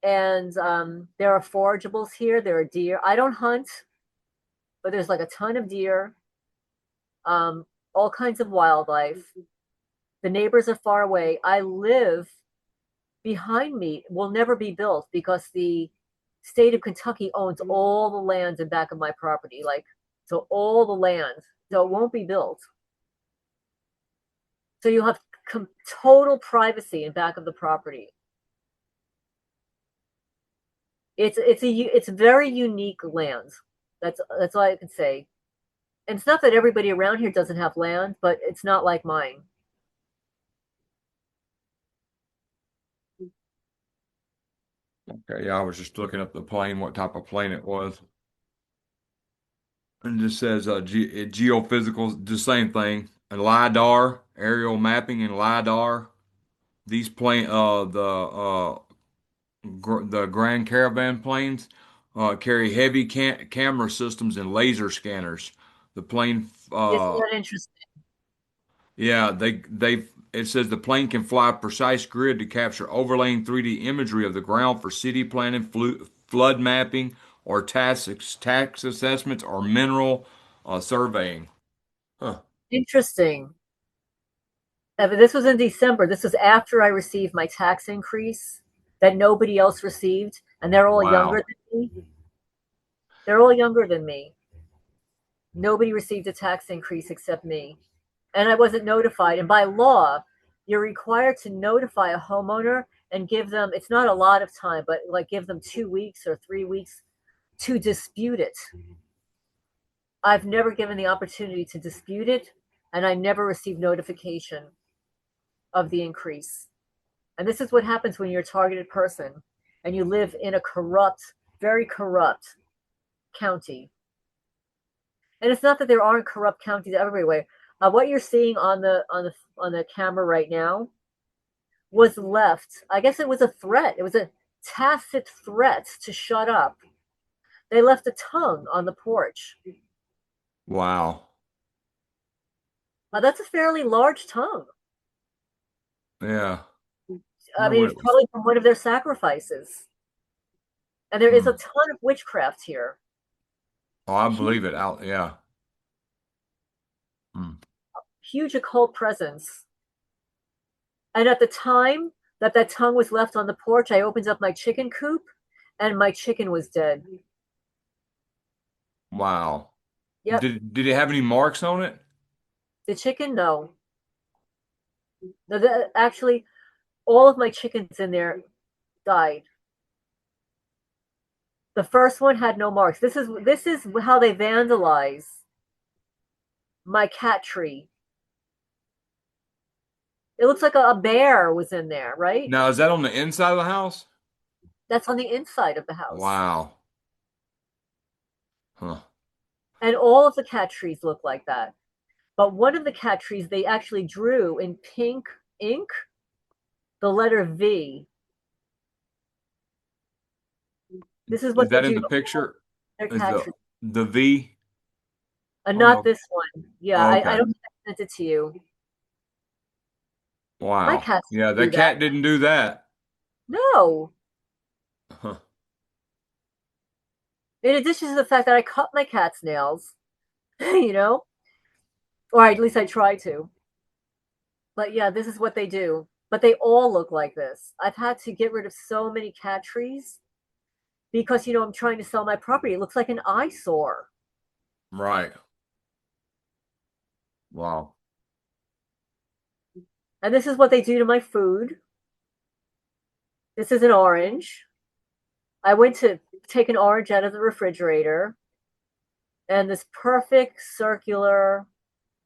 And there are forageables here. There are deer. I don't hunt, but there's like a ton of deer, um, all kinds of wildlife. The neighbors are far away. I live behind me, will never be built because the state of Kentucky owns all the land in back of my property. Like, so all the land. So it won't be built. So you'll have total privacy in back of the property. It's very unique land. That's all I can say. And it's not that everybody around here doesn't have land, but it's not like mine. Okay, yeah, I was just looking up the plane, what type of plane it was. And it just says geophysical, the same thing. And LIDAR, aerial mapping and LIDAR. These plane, the Grand Caravan planes carry heavy camera systems and laser scanners. The plane, Isn't that interesting? yeah, it says the plane can fly a precise grid to capture overlaying 3D imagery of the ground for city planning, flood mapping, or tax assessments or mineral surveying. Huh. Interesting. This was in December. This was after I received my tax increase that nobody else received, and they're all younger Wow. than me. They're all younger than me. Nobody received a tax increase except me. And I wasn't notified. And by law, you're required to notify a homeowner and give them, it's not a lot of time, but like give them 2 weeks or 3 weeks to dispute it. I've never given the opportunity to dispute it, and I never received notification of the increase. And this is what happens when you're a targeted person and you live in a corrupt, very corrupt county. And it's not that there aren't corrupt counties everywhere. What you're seeing on the camera right now was left. I guess it was a threat. It was a tacit threat to shut up. They left a tongue on the porch. Wow. That's a fairly large tongue. Yeah. I Wonder mean, what it's it was. probably from one of their sacrifices. And there is Hmm. a ton of witchcraft here. Oh, I Huge, believe it. Out. Yeah. Hmm. huge occult presence. And at the time that tongue was left on the porch, I opened up my chicken coop and my chicken was dead. Wow. Yep. Did it have any marks on it? The chicken, no. Actually, all of my chickens in there died. The first one had no marks. This is how they vandalize my cat tree. It looks like a bear was in there, right? Now, is that on the inside of the house? That's on the inside of the house. Wow. Huh. And all of the cat trees look like that. But one of the cat trees, they actually drew in pink ink the letter V. This is Is what they that in do the to all picture? their Is cat trees. the V And on not the? this one. Yeah, Oh, I okay. don't think I sent it to you. My Wow. cats Yeah, do that that. cat didn't do that. No. Huh. In addition to the fact that I cut my cat's nails, you know, or at least I try to. But yeah, this is what they do. But they all look like this. I've had to get rid of so many cat trees because, I'm trying to sell my property. It looks like an eyesore. Right. Wow. And this is what they do to my food. This is an orange. I went to take an orange out of the refrigerator, and this perfect circular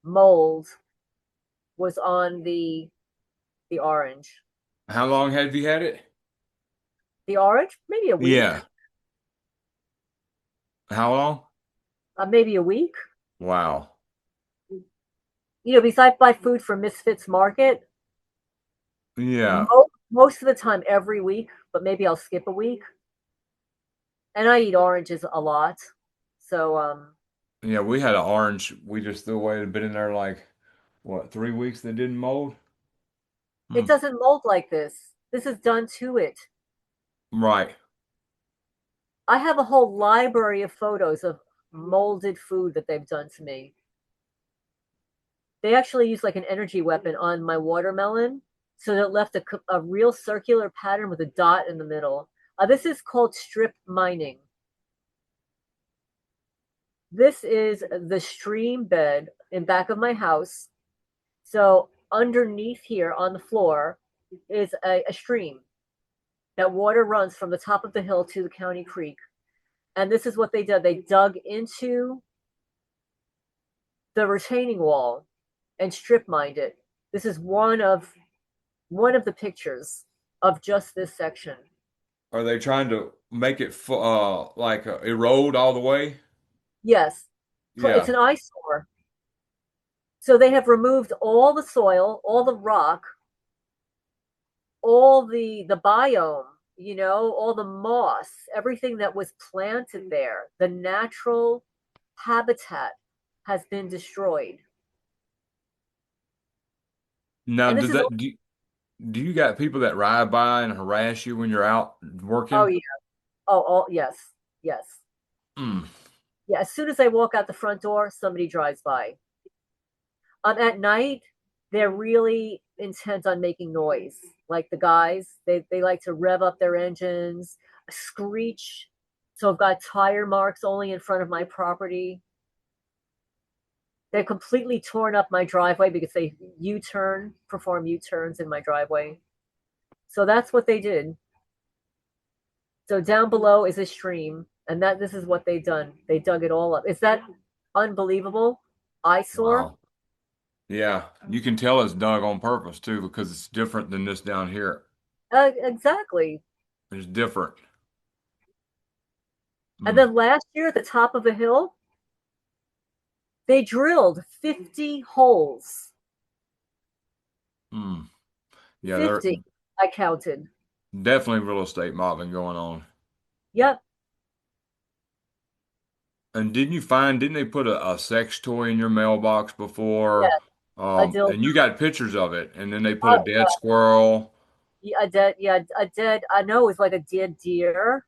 mold was on the orange. How long have you had it? The orange, maybe a week. Yeah. How long? Maybe a week. Wow. because I buy food from Misfits Market Yeah. most of the time every week, but maybe I'll skip a week. And I eat oranges a lot. So Yeah, we had an orange we just threw away. It had been in there like what, 3 weeks that didn't mold? it Hmm. doesn't mold like this. This is done to it. Right. I have a whole library of photos of molded food that they've done to me. They actually used like an energy weapon on my watermelon, so that it left a real circular pattern with a dot in the middle. This is called strip mining. This is the stream bed in back of my house. So underneath here on the floor is a stream. That water runs from the top of the hill to the county creek. And this is what they did. They dug into the retaining wall and strip mined it. This is one of the pictures of just this section. Are they trying to make it like erode all the way? Yes, it's Yeah. an eyesore. So they have removed all the soil, all the rock, all the biome, all the moss, everything that was planted there, the natural habitat has been destroyed. Now, And this does is that do you got people that ride by and harass you when you're out oh working? yeah. Oh yes. Yes. Mm. Yeah, as soon as I walk out the front door, somebody drives by. At night, they're really intent on making noise. Like the guys, they like to rev up their engines, screech. So I've got tire marks only in front of my property. They're completely torn up my driveway because they perform U-turns in my driveway. So that's what they did. So down below is a stream, and that this is what they've done. They dug it all up. Is that unbelievable? Eyesore? Wow. Yeah, you can tell it's dug on purpose too because it's different than this down here. Exactly. It's different. And Mm. then last year at the top of the hill, they drilled 50 holes. Mm. Yeah, they're 50, I counted. definitely real estate mobbing going on. Yep. And didn't they put a sex toy in your mailbox before? Yeah. A dildo. And you got pictures of it, and then they put a Oh, dead squirrel. yeah, I know it was like a dead deer.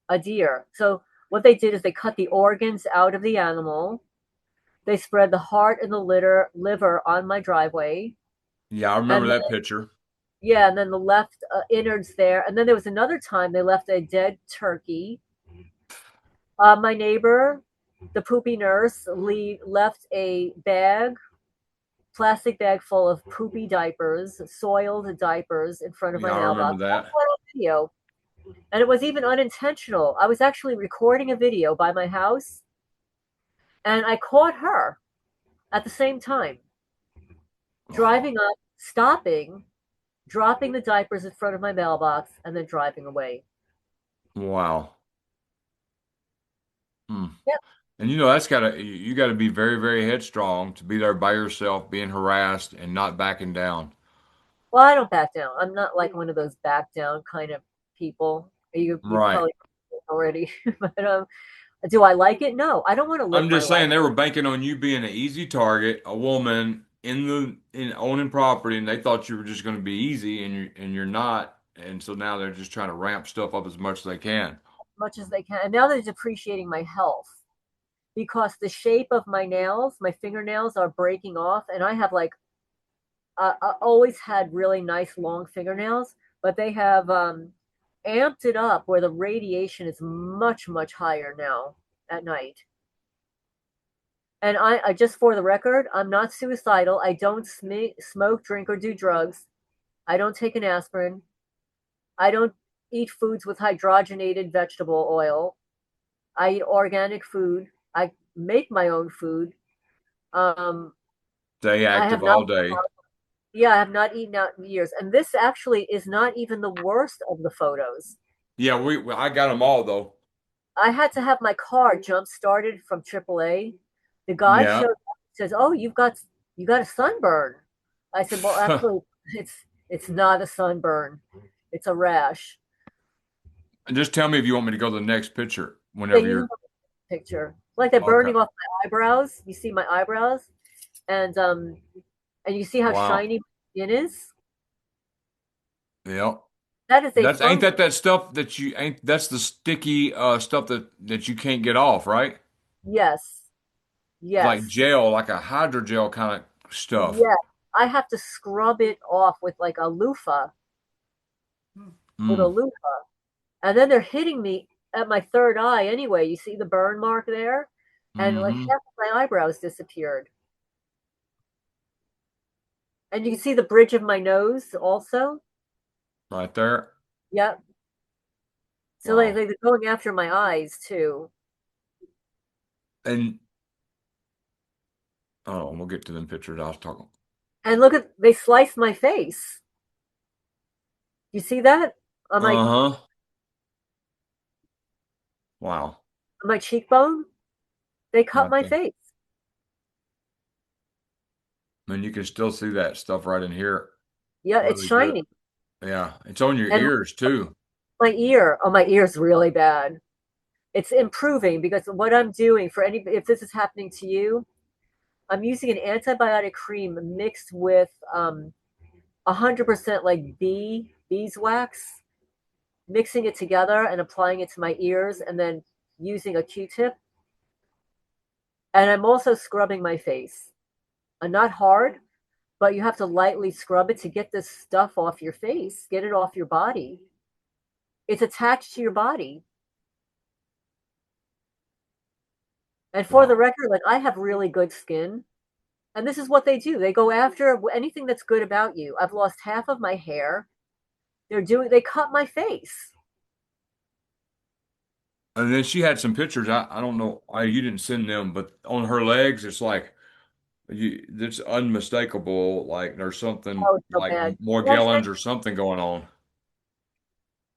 A deer. So what they did is they cut the organs out of the animal. They spread the heart and the liver on my driveway. Yeah, I remember And that picture. yeah, and then the left innards there. And then there was another time they left a dead turkey. My neighbor, the poopy nurse, left a plastic bag full of poopy diapers, soiled diapers in front of my Yeah, I remember mailbox. I that. caught on video. And it was even unintentional. I was actually recording a video by my house, and I caught her at the same time, Oh, driving up, stopping, dropping the diapers in front of my mailbox, and then driving away. wow. Hmm. Yep. And that's you gotta be very, very headstrong to be there by yourself, being harassed and not backing down. Well, I don't back down. I'm not like one of those back down kind of people. You Right. probably already, but do I like it? No, I don't want to live I'm my just life. saying they were banking on you being an easy target, a woman in owning property, and they thought you were just going to be easy, and you're not, and so now they're just trying to ramp stuff up as much as they can. Much as they can. And now they're depreciating my health because the shape of my nails, my fingernails are breaking off, and I have like I always had really nice long fingernails, but they have amped it up where the radiation is much higher now at night. And I just for the record, I'm not suicidal. I don't smoke, drink, or do drugs. I don't take an aspirin. I don't eat foods with hydrogenated vegetable oil. I eat organic food. I make my own food. Um, Stay I have active not, all day. yeah, I have not eaten out in years. And this actually is not even the worst of the photos. Yeah, I got them all though. I had to have my car jump started from AAA. The guy Yeah, showed. says, "Oh, you got a sunburn." I said, "Well, actually, it's not a sunburn. It's a rash." And just tell me if you want me to go to the next picture Yeah, whenever you can you're look at the picture. Like they're okay. burning off my eyebrows. You see my eyebrows, and and you see how Wow. shiny my skin is. Yep. That is a That's ain't fungus. that stuff that you ain't that's the sticky stuff that you can't get off, right? Yes, It's like yes, gel, like a hydrogel kind of stuff. yes. I have to scrub it off with like a loofah, with a Mm. loofah, and then they're hitting me at my third eye anyway. You see the burn mark there, and like Mm-hmm. half of my eyebrows disappeared, and you can see the bridge of my nose also. Right there. Yep. So like Wow. they're going after my eyes too. And oh, we'll get to them pictures I was talking. And look at they sliced my face. You see that on Uh-huh. Wow. my cheekbone? They cut Right my there. face. And you can still see that stuff right in here. Yeah, it's Really good. shiny. Yeah. It's on your And ears too. my ear, oh, my ear's really bad. It's improving because what I'm doing for any, if this is happening to you, I'm using an antibiotic cream mixed with 100% like beeswax, mixing it together and applying it to my ears, and then using a Q-tip. And I'm also scrubbing my face. Not hard, but you have to lightly scrub it to get this stuff off your face, get it off your body. It's attached to your body. And for the Wow. record, like I have really good skin. And this is what they do. They go after anything that's good about you. I've lost half of my hair. They cut my face. And then she had some pictures. I don't know. You didn't send them, but on her legs, it's like it's unmistakable. Like there's something Oh, it's so like bad. Morgellons or something going on.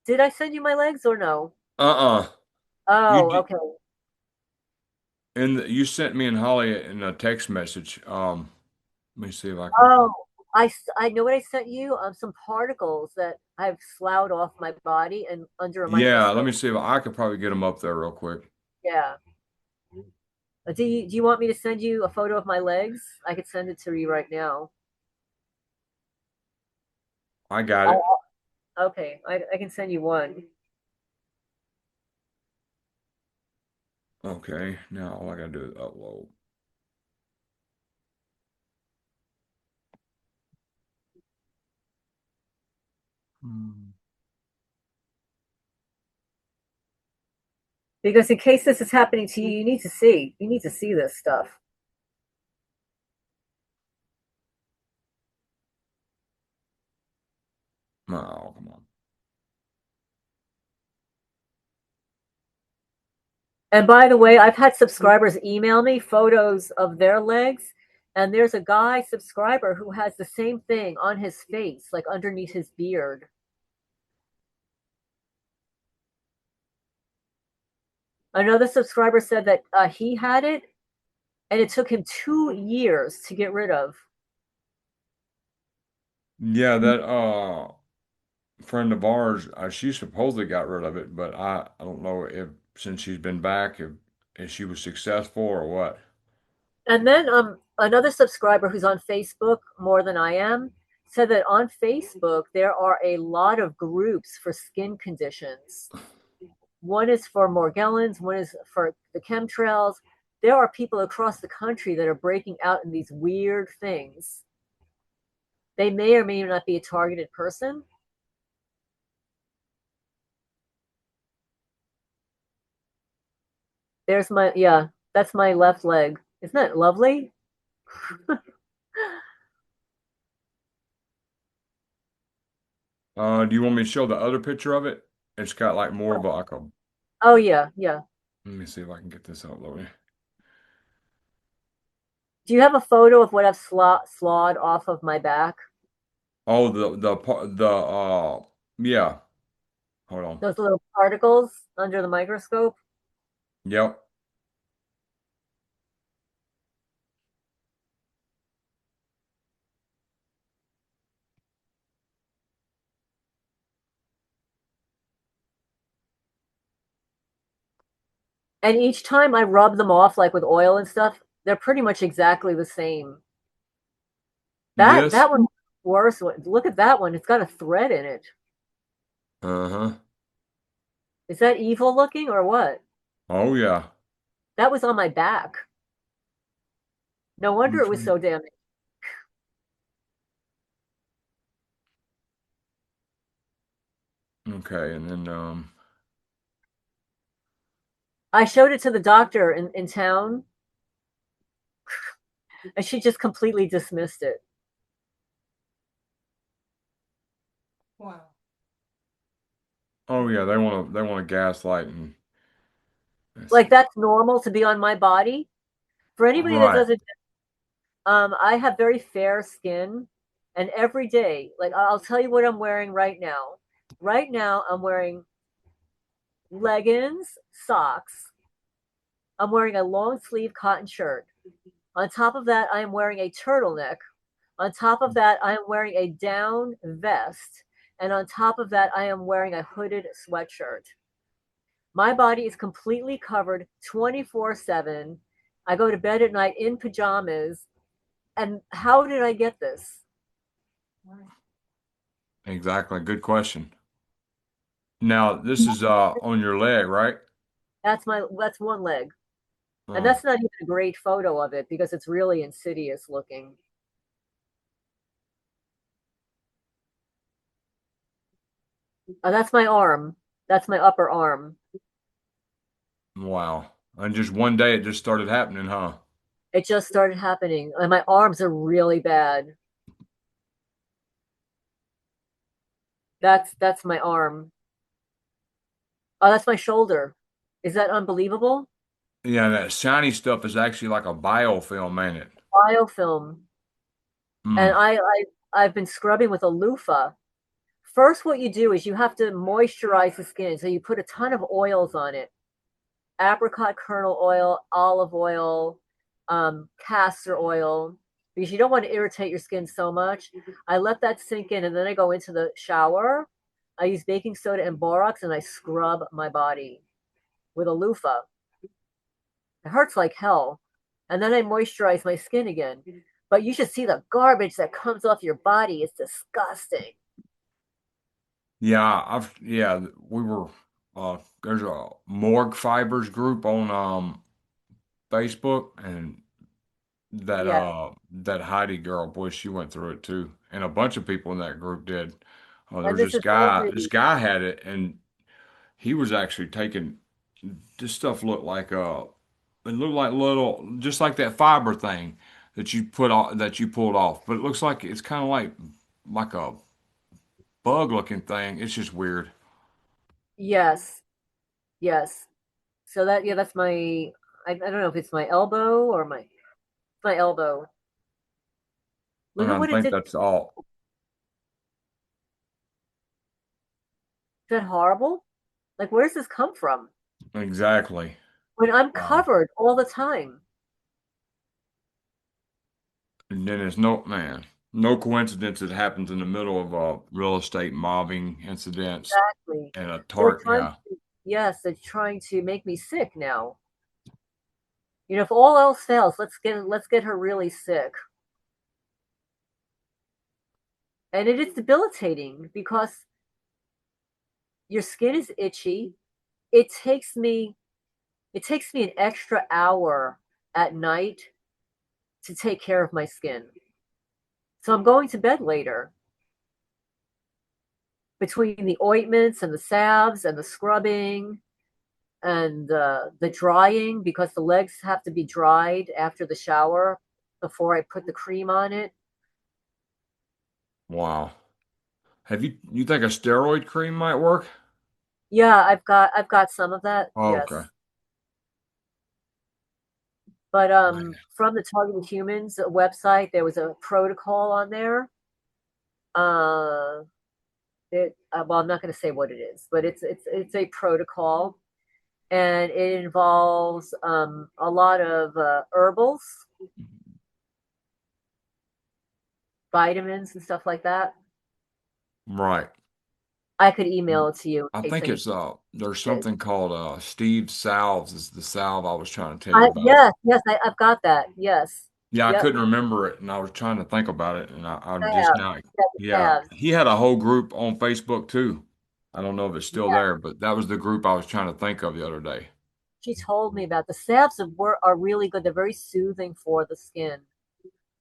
Did I send you my legs or no? Uh-uh. You Oh, did, okay. and you sent me and Holly in a text message. Let me see if I can. Oh, I know what I sent you. Some particles that I've sloughed off my body and under a Yeah, let microscope. me see if I could probably get them up there real quick. Yeah. Do you want me to send you a photo of my legs? I could send it to you right now. I got it. Oh, okay. I can send you one. Okay, now all I gotta do is upload. Hmm. Because in case this is happening to you, you need to see. You need to see this stuff. Oh, come on. And by the way, I've had subscribers email me photos of their legs, and there's a guy subscriber who has the same thing on his face, like underneath his beard. Another subscriber said that he had it, and it took him 2 years to get rid of. Yeah, that friend of ours, she supposedly got rid of it, but I don't know if since she's been back if she was successful or what. And then another subscriber who's on Facebook more than I am said that on Facebook there are a lot of groups for skin conditions. One is for Morgellons, one is for the chemtrails. There are people across the country that are breaking out in these weird things. They may or may not be a targeted person. There's my, yeah, that's my left leg. Isn't that lovely? Do you want me to show the other picture of it? It's got like more of a like a. Oh, yeah, yeah. Let me see if I can get this uploaded. Do you have a photo of what I've slawed off of my back? Oh, yeah. Hold on. Those little particles under the microscope? Yep. And each time I rub them off, like with oil and stuff, they're pretty much exactly the same. This? That one's worse. Look at that one. It's got a thread in it. Uh-huh. Is that evil looking or what? Oh yeah. That was on my back. No wonder it was Okay. so damaged. Okay, and then I showed it to the doctor in town, and she just completely dismissed it. oh yeah, they want to gaslight and let's Like see. that's normal to be on my body. For anybody that Right. doesn't, I have very fair skin, and every day, like I'll tell you what I'm wearing right now. Right now, I'm wearing leggings, socks. I'm wearing a long sleeve cotton shirt. On top of that, I am wearing a turtleneck. On top of that, I am wearing a down vest. And on top of that, I am wearing a hooded sweatshirt. My body is completely covered 24/7. I go to bed at night in pajamas. And how did I get this? Exactly. Good question. Now, this is on your leg, right? That's one leg. And Oh, that's not even a great photo of it because it's really insidious looking. That's my arm. That's my upper arm. wow. And just one day it just started happening, huh? It just started happening. And my arms are really bad. That's my arm. Oh, that's my shoulder. Is that unbelievable? Yeah, that shiny stuff is actually like a biofilm, ain't it? Biofilm. And Mm. I've been scrubbing with a loofah. First, what you do is you have to moisturize the skin. So you put a ton of oils on it: apricot kernel oil, olive oil, castor oil, because you don't want to irritate your skin so much. I let that sink in, and then I go into the shower. I use baking soda and borax, and I scrub my body with a loofah. It hurts like hell. And then I moisturize my skin again. But you should see the garbage that comes off your body. It's disgusting. Yeah, we were there's a morgue fibers group on Facebook, and Yeah. that Heidi girl, boy, she went through it too. And a bunch of people in that group did. And There's this this is guy, only, had it, and he was actually taking this stuff it looked like little, just like that fiber thing that you pulled off, but it looks like it's kind of like a bug looking thing. It's just weird. yes, yes. So that, yeah, that's I don't know if it's my elbow or my elbow. Look And at I what it think did. Is that's all. that horrible? Like, where does this come from? Exactly. When I'm Uh, covered all the time. and then it's no coincidence it happens in the middle of a real estate mobbing incidents Exactly. and a They're tart. trying Yeah. to, yes, they're trying to make me sick now. You know, if all else fails, let's get her really sick. And it is debilitating because your skin is itchy. It takes me it takes me an extra hour at night to take care of my skin. So I'm going to bed later between the ointments and the salves and the scrubbing and the drying because the legs have to be dried after the shower before I put the cream on it. Wow. You think a steroid cream might work? Yeah, I've got some of that. Oh, okay. Yes. But Man. from the Targeted Humans website, there was a protocol on there. Uh, well, I'm not going to say what it is, but it's a protocol, and it involves a lot of herbals, vitamins, and stuff like that. Right. I could email it to you I in case think any. it's there's something called Steve salves is the salve I was trying to tell you I, about. yes, yes, I've got that. Yes. Yeah, I Yep. couldn't remember it, and I was trying to think about it, and I'm just Have. now. Yeah, Yeah, have. he had a whole group on Facebook too. I don't know if it's still Yeah. there, but that was the group I was trying to think of the other day. She told me about the salves are really good. They're very soothing for the skin.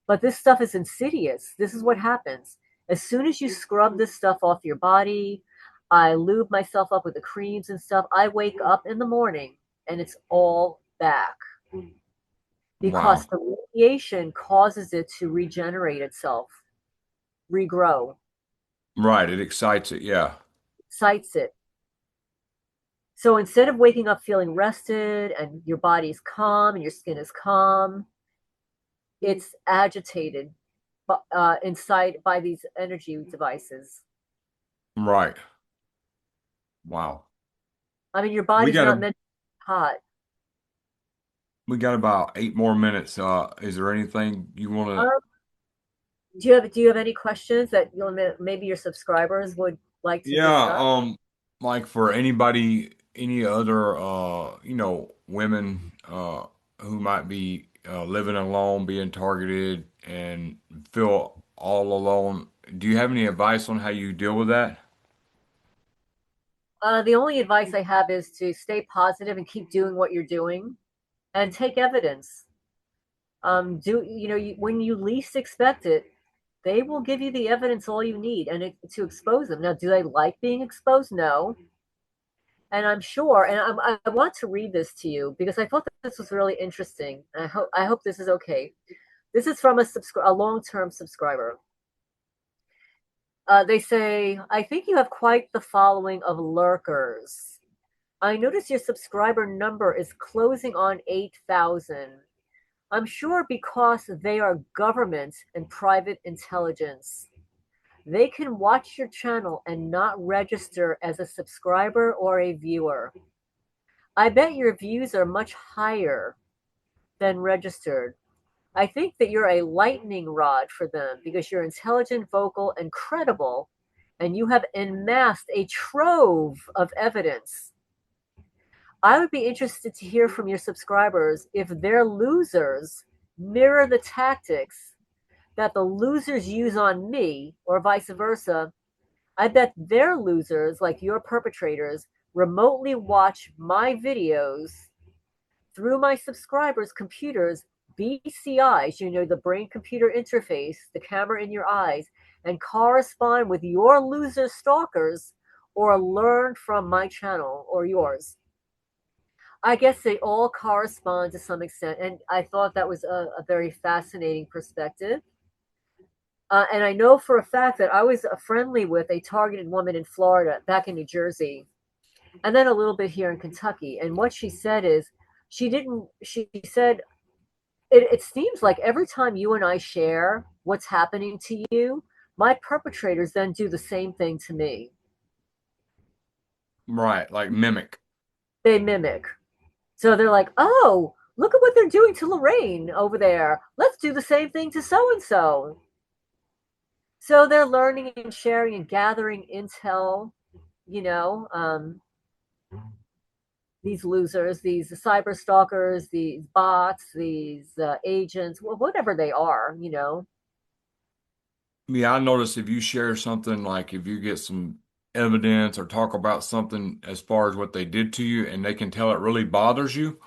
But this stuff is insidious. This is what happens. As soon as you scrub this stuff off your body, I lube myself up with the creams and stuff. I wake up in the morning and it's all back because Wow. the radiation causes it to regenerate itself, regrow, Right, it excites it. Yeah. excites it. So instead of waking up feeling rested and your body's calm and your skin is calm, it's agitated inside by these energy devices. Right. Wow. I mean, your We body's got not a meant to be hot. we got about 8 more minutes. Is there anything you want to? Um, do you have any questions that maybe your subscribers would like to Yeah, discuss? like for anybody, any other, women, who might be living alone, being targeted, and feel all alone. Do you have any advice on how you deal with that? The only advice I have is to stay positive and keep doing what you're doing, and take evidence. Do when you least expect it, they will give you the evidence all you need to expose them. Now, do they like being exposed? No. And I'm sure, and I want to read this to you because I thought that this was really interesting. I hope this is okay. This is from a long-term subscriber. They say, I think you have quite the following of lurkers. I notice your subscriber number is closing on 8,000. I'm sure because they are government and private intelligence. They can watch your channel and not register as a subscriber or a viewer. I bet your views are much higher than registered. I think that you're a lightning rod for them because you're intelligent, vocal, and credible, and you have amassed a trove of evidence. I would be interested to hear from your subscribers if their losers mirror the tactics that the losers use on me, or vice versa. I bet their losers, like your perpetrators, remotely watch my videos through my subscribers' computers, BCIs, the brain computer interface, the camera in your eyes, and correspond with your loser stalkers or learn from my channel or yours. I guess they all correspond to some extent, and I thought that was a very fascinating perspective. And I know for a fact that I was friendly with a targeted woman in Florida, back in New Jersey, and then a little bit here in Kentucky. And what she said is, she said, it seems like every time you and I share what's happening to you, my perpetrators then do the same thing to me. Right, like mimic. They mimic. So they're like, oh, look at what they're doing to Lorraine over there. Let's do the same thing to so and so. So they're learning and sharing and gathering intel, you know, um, these losers, these cyber stalkers, these bots, these agents, whatever they are. Yeah, I notice if you share something, like if you get some evidence or talk about something as far as what they did to you, and they can tell it really bothers you.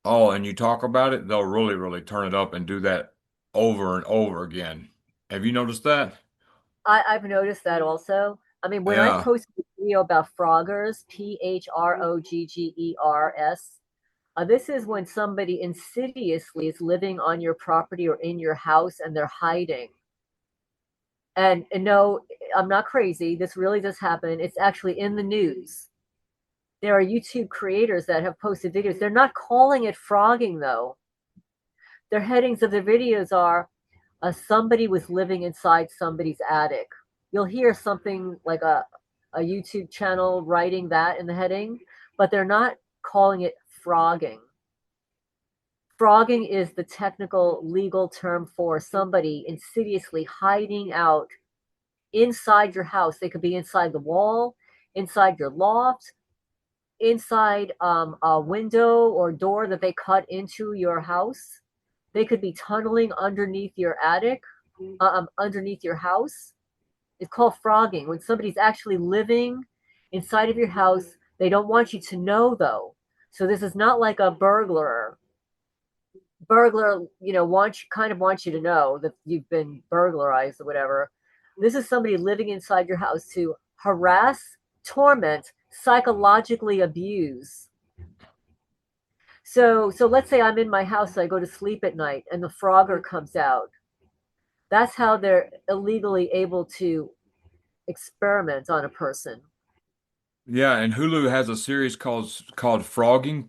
Oh, and you talk about it, they'll really, really turn it up and do that over and over again. Have you noticed that? I've noticed that also. I mean, when I Yeah, posted a video about froggers, Phroggers, this is when somebody insidiously is living on your property or in your house and they're hiding. And no, I'm not crazy. This really does happen. It's actually in the news. There are YouTube creators that have posted videos. They're not calling it frogging, though. Their headings of their videos are somebody was living inside somebody's attic. You'll hear something like a YouTube channel writing that in the heading, but they're not calling it frogging. Frogging is the technical legal term for somebody insidiously hiding out inside your house. They could be inside the wall, inside your loft, inside a window or door that they cut into your house. They could be tunneling underneath your attic, underneath your house. It's called frogging. When somebody's actually living inside of your house, they don't want you to know though. So this is not like a burglar. Burglar, wants kind of wants you to know that you've been burglarized or whatever. This is somebody living inside your house to harass, torment, psychologically abuse. So let's say I'm in my house, I go to sleep at night, and the frogger comes out. That's how they're illegally able to experiment on a person. Yeah, and Hulu has a series called Frogging, Phrogging,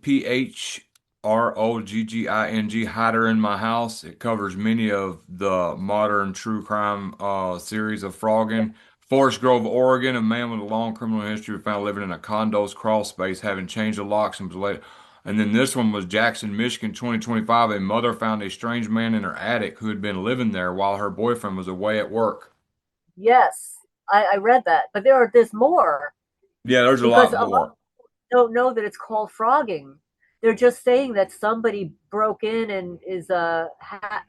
Hider in My House. It covers many of the modern true crime series of frogging. Forest Grove, Oregon, a man with a long criminal history was found living in a condo's crawl space, having changed the locks and was late. And then this one was Jackson, Michigan, 2025. A mother found a strange man in her attic who had been living there while her boyfriend was away at work. Yes, I read that, but there's more Yeah, there's a because lot a lot more. don't know that it's called frogging. They're just saying that somebody broke in and is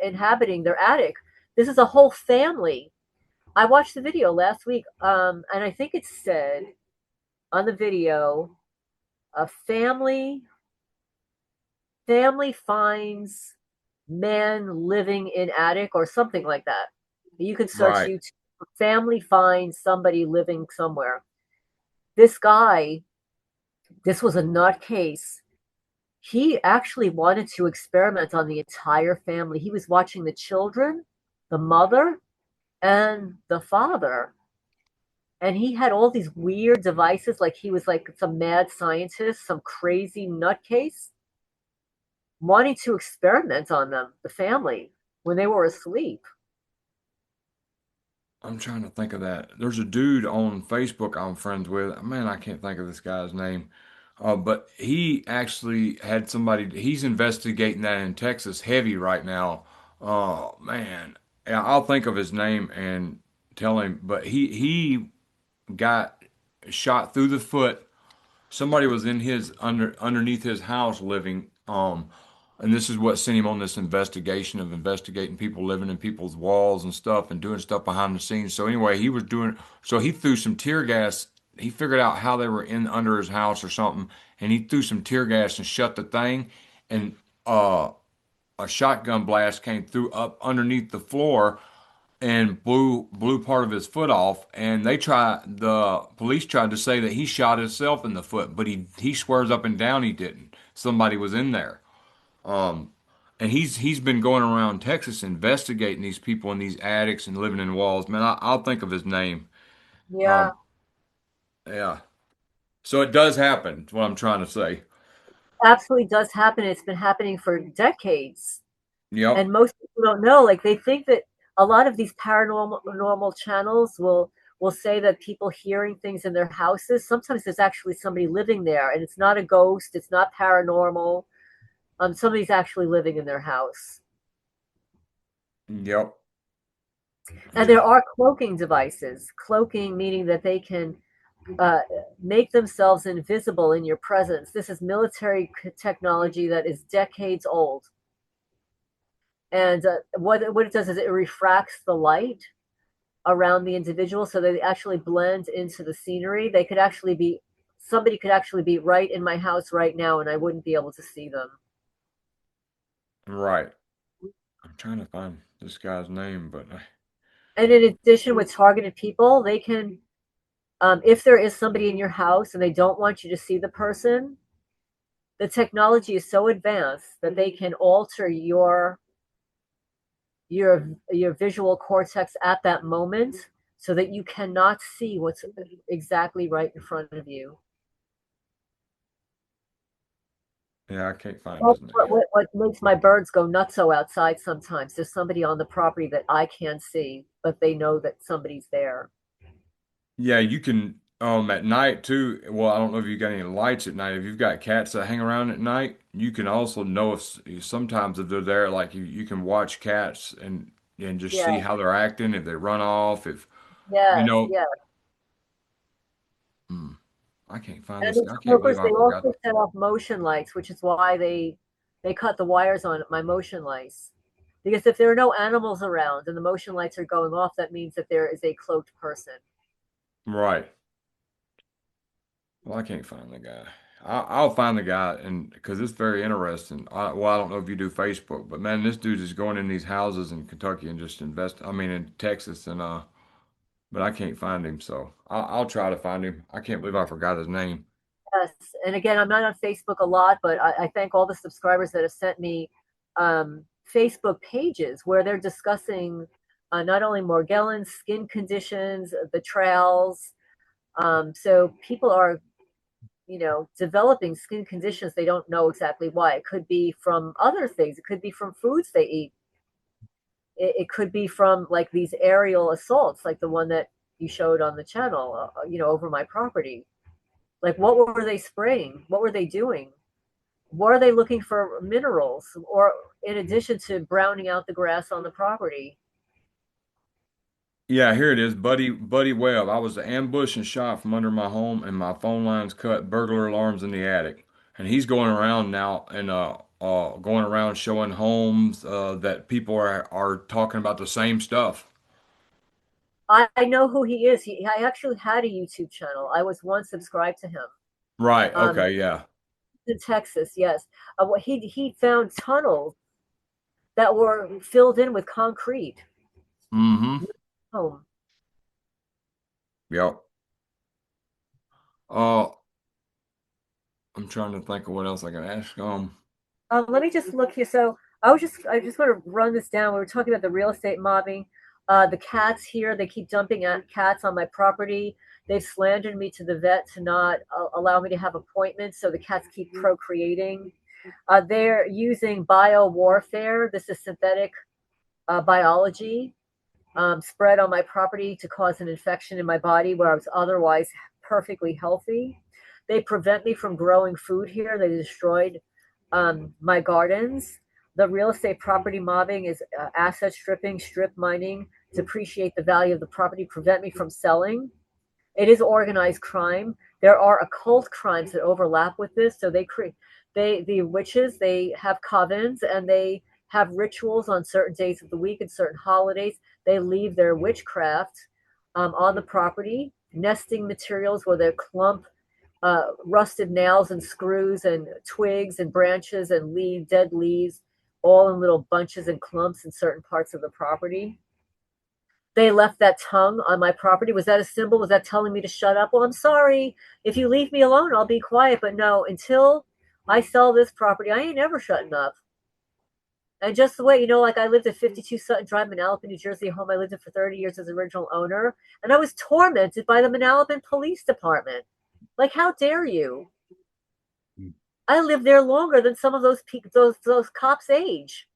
inhabiting their attic. This is a whole family. I watched the video last week, and I think it said on the video, a family finds man living in attic or something like that. You can search Right. YouTube. Family finds somebody living somewhere. This guy, this was a nutcase. He actually wanted to experiment on the entire family. He was watching the children, the mother, and the father. And he had all these weird devices, like he was like some mad scientist, some crazy nutcase, wanting to experiment on them, the family, when they were asleep. I'm trying to think of that. There's a dude on Facebook I'm friends with. Man, I can't think of this guy's name. But he actually had somebody, he's investigating that in Texas heavy right now. Oh, man. Yeah, I'll think of his name and tell him. But he got shot through the foot. Somebody was in his underneath his house living. And this is what sent him on this investigation of investigating people living in people's walls and stuff and doing stuff behind the scenes. So anyway, so he threw some tear gas. He figured out how they were in under his house or something, and he threw some tear gas and shut the thing. And a shotgun blast came through up underneath the floor and blew part of his foot off. And the police tried to say that he shot himself in the foot, but he swears up and down he didn't. Somebody was in there. Um, and he's been going around Texas investigating these people in these attics and living in walls. Man, I'll think of his name. Yeah, Um, yeah. So it does happen. Is what I'm trying to say. absolutely does happen. It's been happening for decades. Yep. And most people don't know. Like they think that a lot of these paranormal normal channels will say that people hearing things in their houses. Sometimes there's actually somebody living there, and it's not a ghost. It's not paranormal. Somebody's actually living in their house. Yep. And there Yeah. are cloaking devices. Cloaking meaning that they can uh, make themselves invisible in your presence. This is military technology that is decades old. And what it does is it refracts the light around the individual so they actually blend into the scenery. They could actually be Somebody could actually be right in my house right now and I wouldn't be able to see them. Right. I'm trying to find this guy's name, but And in addition, with targeted people, they can, if there is somebody in your house and they don't want you to see the person, the technology is so advanced that they can alter your visual cortex at that moment so that you cannot see what's exactly right in front of you. yeah, I can't find That's his name. what makes my birds go nutso outside sometimes. There's somebody on the property that I can't see, but they know that somebody's there. Yeah, you can at night too. Well, I don't know if you got any lights at night. If you've got cats that hang around at night, you can also know if sometimes if they're there, like you can watch cats and just Yeah. see how they're acting, if they run off, if You Yes, know, yes. hmm, I can't find And this. the I can't believe smokers, I they forgot. also set off motion lights, which is why they cut the wires on my motion lights. Because if there are no animals around and the motion lights are going off, that means that there is a cloaked person. Right. Well, I can't find the guy. I'll find the guy, and because it's very interesting. Well, I don't know if you do Facebook, but man, this dude is going in these houses in Kentucky and just invest. I mean, in Texas, and but I can't find him. So I'll try to find him. I can't believe I forgot his name. Yes. And again, I'm not on Facebook a lot, but I thank all the subscribers that have sent me Facebook pages where they're discussing not only Morgellons, skin conditions, the trails. So people are, developing skin conditions. They don't know exactly why. It could be from other things. It could be from foods they eat. It could be from like these aerial assaults, like the one that you showed on the channel, over my property. Like, what were they spraying? What were they doing? What are they looking for minerals? Or in addition to browning out the grass on the property? Yeah, here it is, Buddy Webb. I was ambushed and shot from under my home, and my phone lines cut. Burglar alarms in the attic, and he's going around now and going around showing homes that people are talking about the same stuff. I know who he is. I actually had a YouTube channel. I was once subscribed to him. Right. Um, Okay. Yeah. in Texas, yes. He found tunnels that were filled in with concrete. Mm-hmm. Home. Yep. Uh, I'm trying to think of what else I can ask. Let me just look here. So I just want to run this down. We were talking about the real estate mobbing. The cats here, they keep dumping at cats on my property. They've slandered me to the vet to not allow me to have appointments. So the cats keep procreating. They're using bio warfare. This is synthetic biology spread on my property to cause an infection in my body where I was otherwise perfectly healthy. They prevent me from growing food here. They destroyed my gardens. The real estate property mobbing is asset stripping, strip mining, depreciate the value of the property, prevent me from selling. It is organized crime. There are occult crimes that overlap with this. So the witches, they have covens and they have rituals on certain days of the week and certain holidays. They leave their witchcraft on the property, nesting materials where they clump rusted nails and screws and twigs and branches and dead leaves, all in little bunches and clumps in certain parts of the property. They left that tongue on my property. Was that a symbol? Was that telling me to shut up? Well, I'm sorry. If you leave me alone, I'll be quiet. But no, until I sell this property, I ain't never shutting up. And just the way, like I lived at 52 Sutton Drive, Manalapan, New Jersey, a home I lived in for 30 years as original owner. And I was tormented by the Manalapan Police Department. Like, how dare you? I lived there longer than some of those cops' age.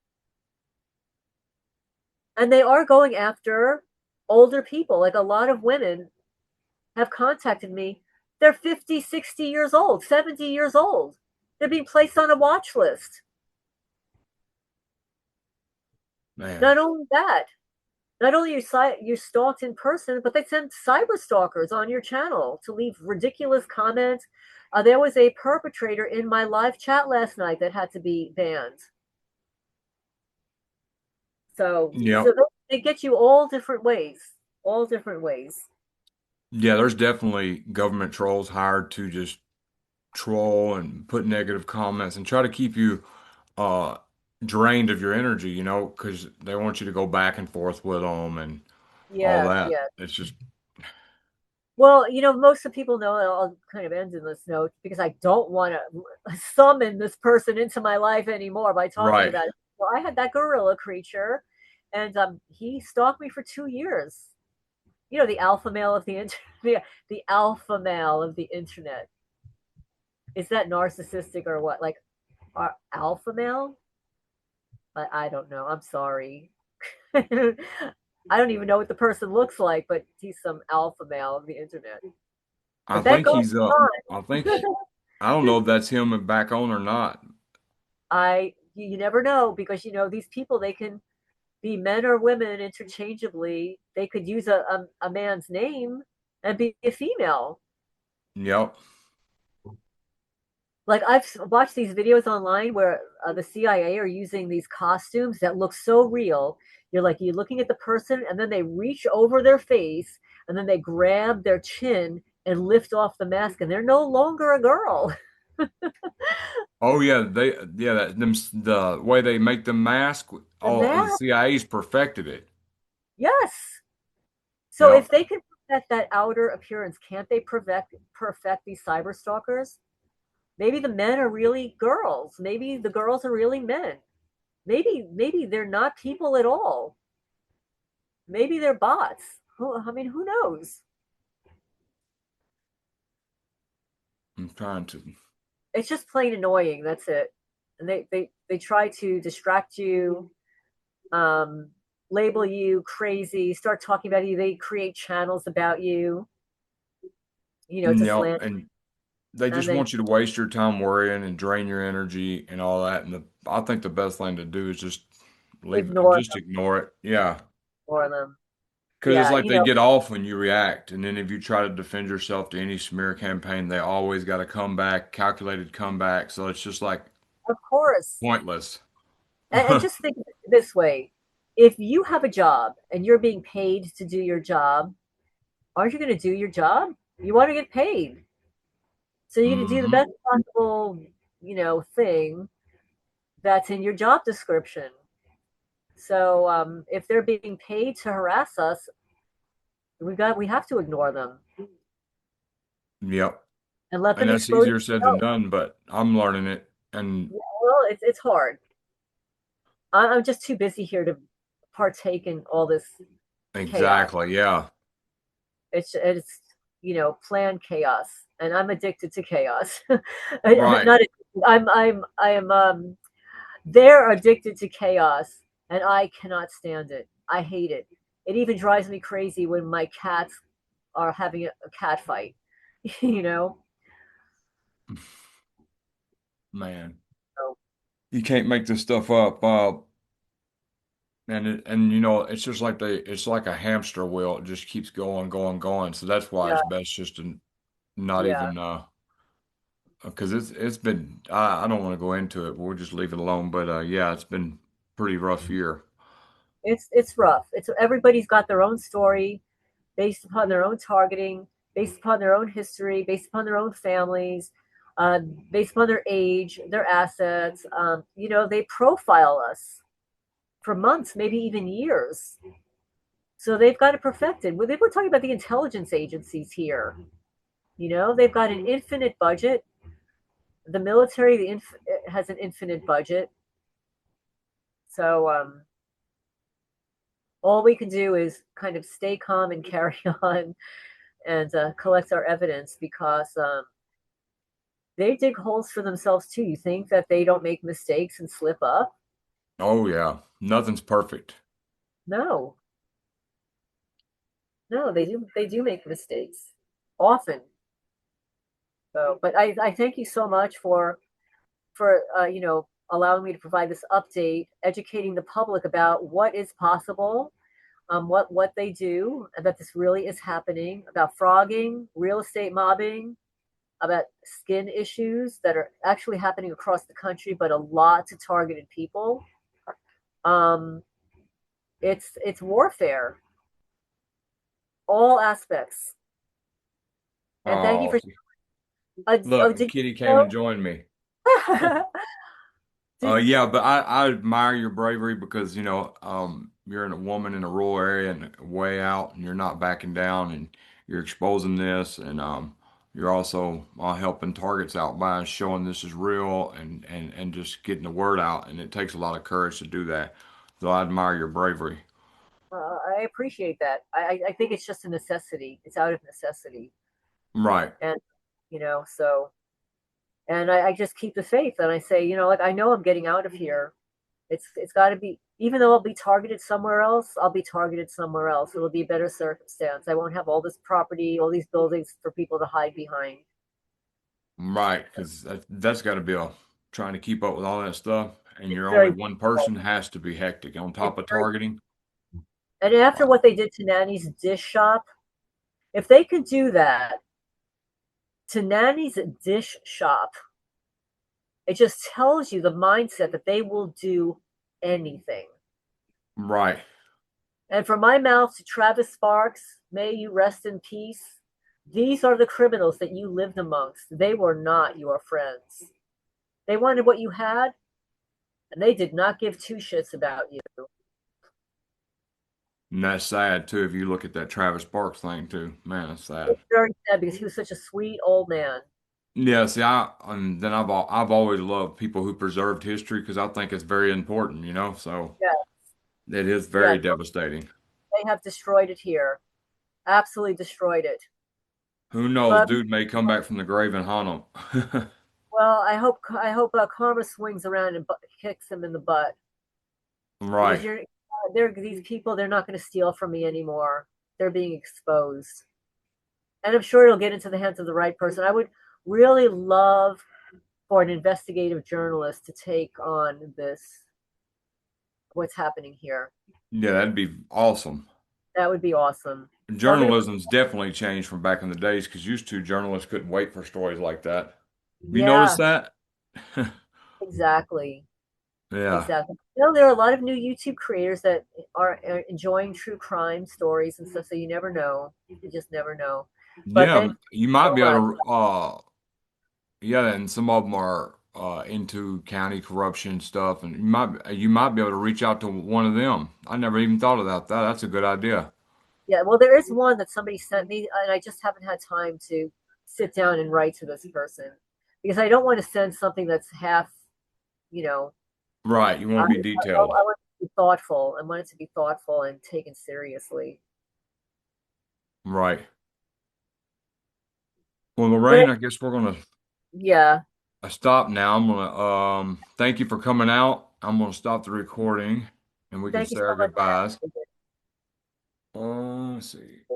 And they are going after older people. Like a lot of women have contacted me. They're 50, 60 years old, 70 years old. They're being placed on a watch list. Man. Not only that, not only you're stalked in person, but they send cyber stalkers on your channel to leave ridiculous comments. There was a perpetrator in my live chat last night that had to be banned. So Yep. they get you all different ways, all different ways. Yeah. There's definitely government trolls hired to just troll and put negative comments and try to keep you uh drained of your energy, because they want you to go back and forth with them and all Yes, that. yes. It's just Well, most of the people know, and I'll kind of end in this note because I don't want to summon this person into my life anymore by talking right. about it. Well, I had that gorilla creature, and he stalked me for 2 years. The alpha male of the internet. The alpha male of the internet. Is that narcissistic or what? Like, alpha male? I don't know. I'm sorry. I don't even know what the person looks like, but he's some alpha male of the internet. I But that think goes he's I think on. I don't know if that's him back on or not. You never know because these people they can be men or women interchangeably. They could use a man's name and be a female. Yep. Like I've watched these videos online where the CIA are using these costumes that look so real. You're like you're looking at the person, and then they reach over their face, and then they grab their chin and lift off the mask, and they're no longer a girl. Oh yeah, the way they make the mask, The the mask, CIA's perfected it. yes. So if Yep. they can perfect that outer appearance, can't they perfect these cyber stalkers? Maybe the men are really girls. Maybe the girls are really men. Maybe they're not people at all. Maybe they're bots. I mean, who knows? I'm trying to. It's just plain annoying. That's it. And they try to distract you, um, label you crazy, start talking about you. They create channels about you, to Yep. slant, And they and just then want you to waste your time worrying and drain your energy and all that. And I think the best thing to do is just ignore just ignore it. Yeah. them. Because it's Yeah, like they get off when you react. And then if you try to defend yourself to any smear campaign, they always got a comeback, calculated comeback. So it's just like of course. pointless. And just think this way: if you have a job and you're being paid to do your job, aren't you going to do your job? You want to get paid, so you're going to do the Hmm. best possible, thing that's in your job description. So if they're being paid to harass us, we have to ignore them Yep. and let And them that's expose easier said than themselves. done, but I'm learning it. And Well, it's hard. I'm just too busy here to partake in all this chaos. exactly, yeah. It's planned chaos, and I'm addicted to chaos. Right. Not I am they're addicted to chaos, and I cannot stand it. I hate it. It even drives me crazy when my cats are having a cat fight. you know. Man. So You can't make this stuff up. And it's just like it's like a hamster wheel. It just keeps going, going, going. So that's why yeah, it's best just to not yeah. even because it's been I don't want to go into it. We'll just leave it alone. But yeah, it's been pretty rough year. It's rough. It's everybody's got their own story based upon their own targeting, based upon their own history, based upon their own families, based upon their age, their assets. They profile us for months, maybe even years. So they've got it perfected. We're talking about the intelligence agencies here. They've got an infinite budget. The military has an infinite budget. So all we can do is kind of stay calm and carry on and collect our evidence because they dig holes for themselves too. You think that they don't make mistakes and slip up? Oh yeah, nothing's perfect. No, no, they do. They do make mistakes often. So, but I thank you so much for allowing me to provide this update, educating the public about what is possible, what they do, and that this really is happening, about frogging, real estate mobbing, about skin issues that are actually happening across the country, but a lot to targeted people. Um, it's warfare, all aspects. And thank you Oh, for. Oh, look, a did kitty you came and know? joined me. did, Yeah, but I admire your bravery because you're a woman in a rural area and way out, and you're not backing down, and you're exposing this, and you're also helping targets out by showing this is real and just getting the word out, and it takes a lot of courage to do that. So I admire your bravery. I appreciate that. I think it's just a necessity. It's out of necessity, Right, and so and I just keep the faith and I say, like I know I'm getting out of here. It's got to be, even though I'll be targeted somewhere else, I'll be targeted somewhere else. It'll be a better circumstance. I won't have all this property, all these buildings for people to hide behind. right, because that's got to be trying to keep up with all that stuff. and It's you're only very one person, difficult. has to be hectic on It's top of very, targeting. and after Wow. what they did to Nanny's dish shop, if they could do that to Nanny's dish shop, it just tells you the mindset that they will do anything. Right. And from my mouth to Travis Sparks, may you rest in peace. These are the criminals that you lived amongst. They were not your friends. They wanted what you had, and they did not give two shits about you. And that's sad too if you look at that Travis Sparks thing too. Man, that's sad. It's very sad because he was such a sweet old man. Yeah, see, I've always loved people who preserved history because I think it's very important, you know. So Yeah, it is yeah. very devastating. They have destroyed it here. Absolutely destroyed it. Who knows? But Dude may come back from the grave and haunt them. well, I hope karma swings around and kicks him in the butt because Right. they're these people. They're not going to steal from me anymore. They're being exposed, and I'm sure it'll get into the hands of the right person. I would really love for an investigative journalist to take on this, what's happening here. Yeah, that'd be awesome. That would be awesome. So I'm going to, Journalism's definitely changed from back in the days because used to journalists couldn't wait for stories like that. Have you noticed yeah, that? exactly. Yeah. Exactly. There are a lot of new YouTube creators that are enjoying true crime stories and stuff, so you never know. You just never know. But Yeah, thank you you might so be much. able to yeah, and some of them are into county corruption stuff, and you might be able to reach out to one of them. I never even thought about that. That's a good idea. Yeah, well, there is one that somebody sent me, and I just haven't had time to sit down and write to this person because I don't want to send something that's half, you know, Right, you want to be detailed. I want it to be thoughtful. I want it to be thoughtful and taken seriously. Right. Well, But Lorraine, I guess we're gonna yeah, stop now. I'm gonna thank you for coming out. I'm gonna stop the recording, and we can thank you say so our much for goodbyes. having me. Let's see.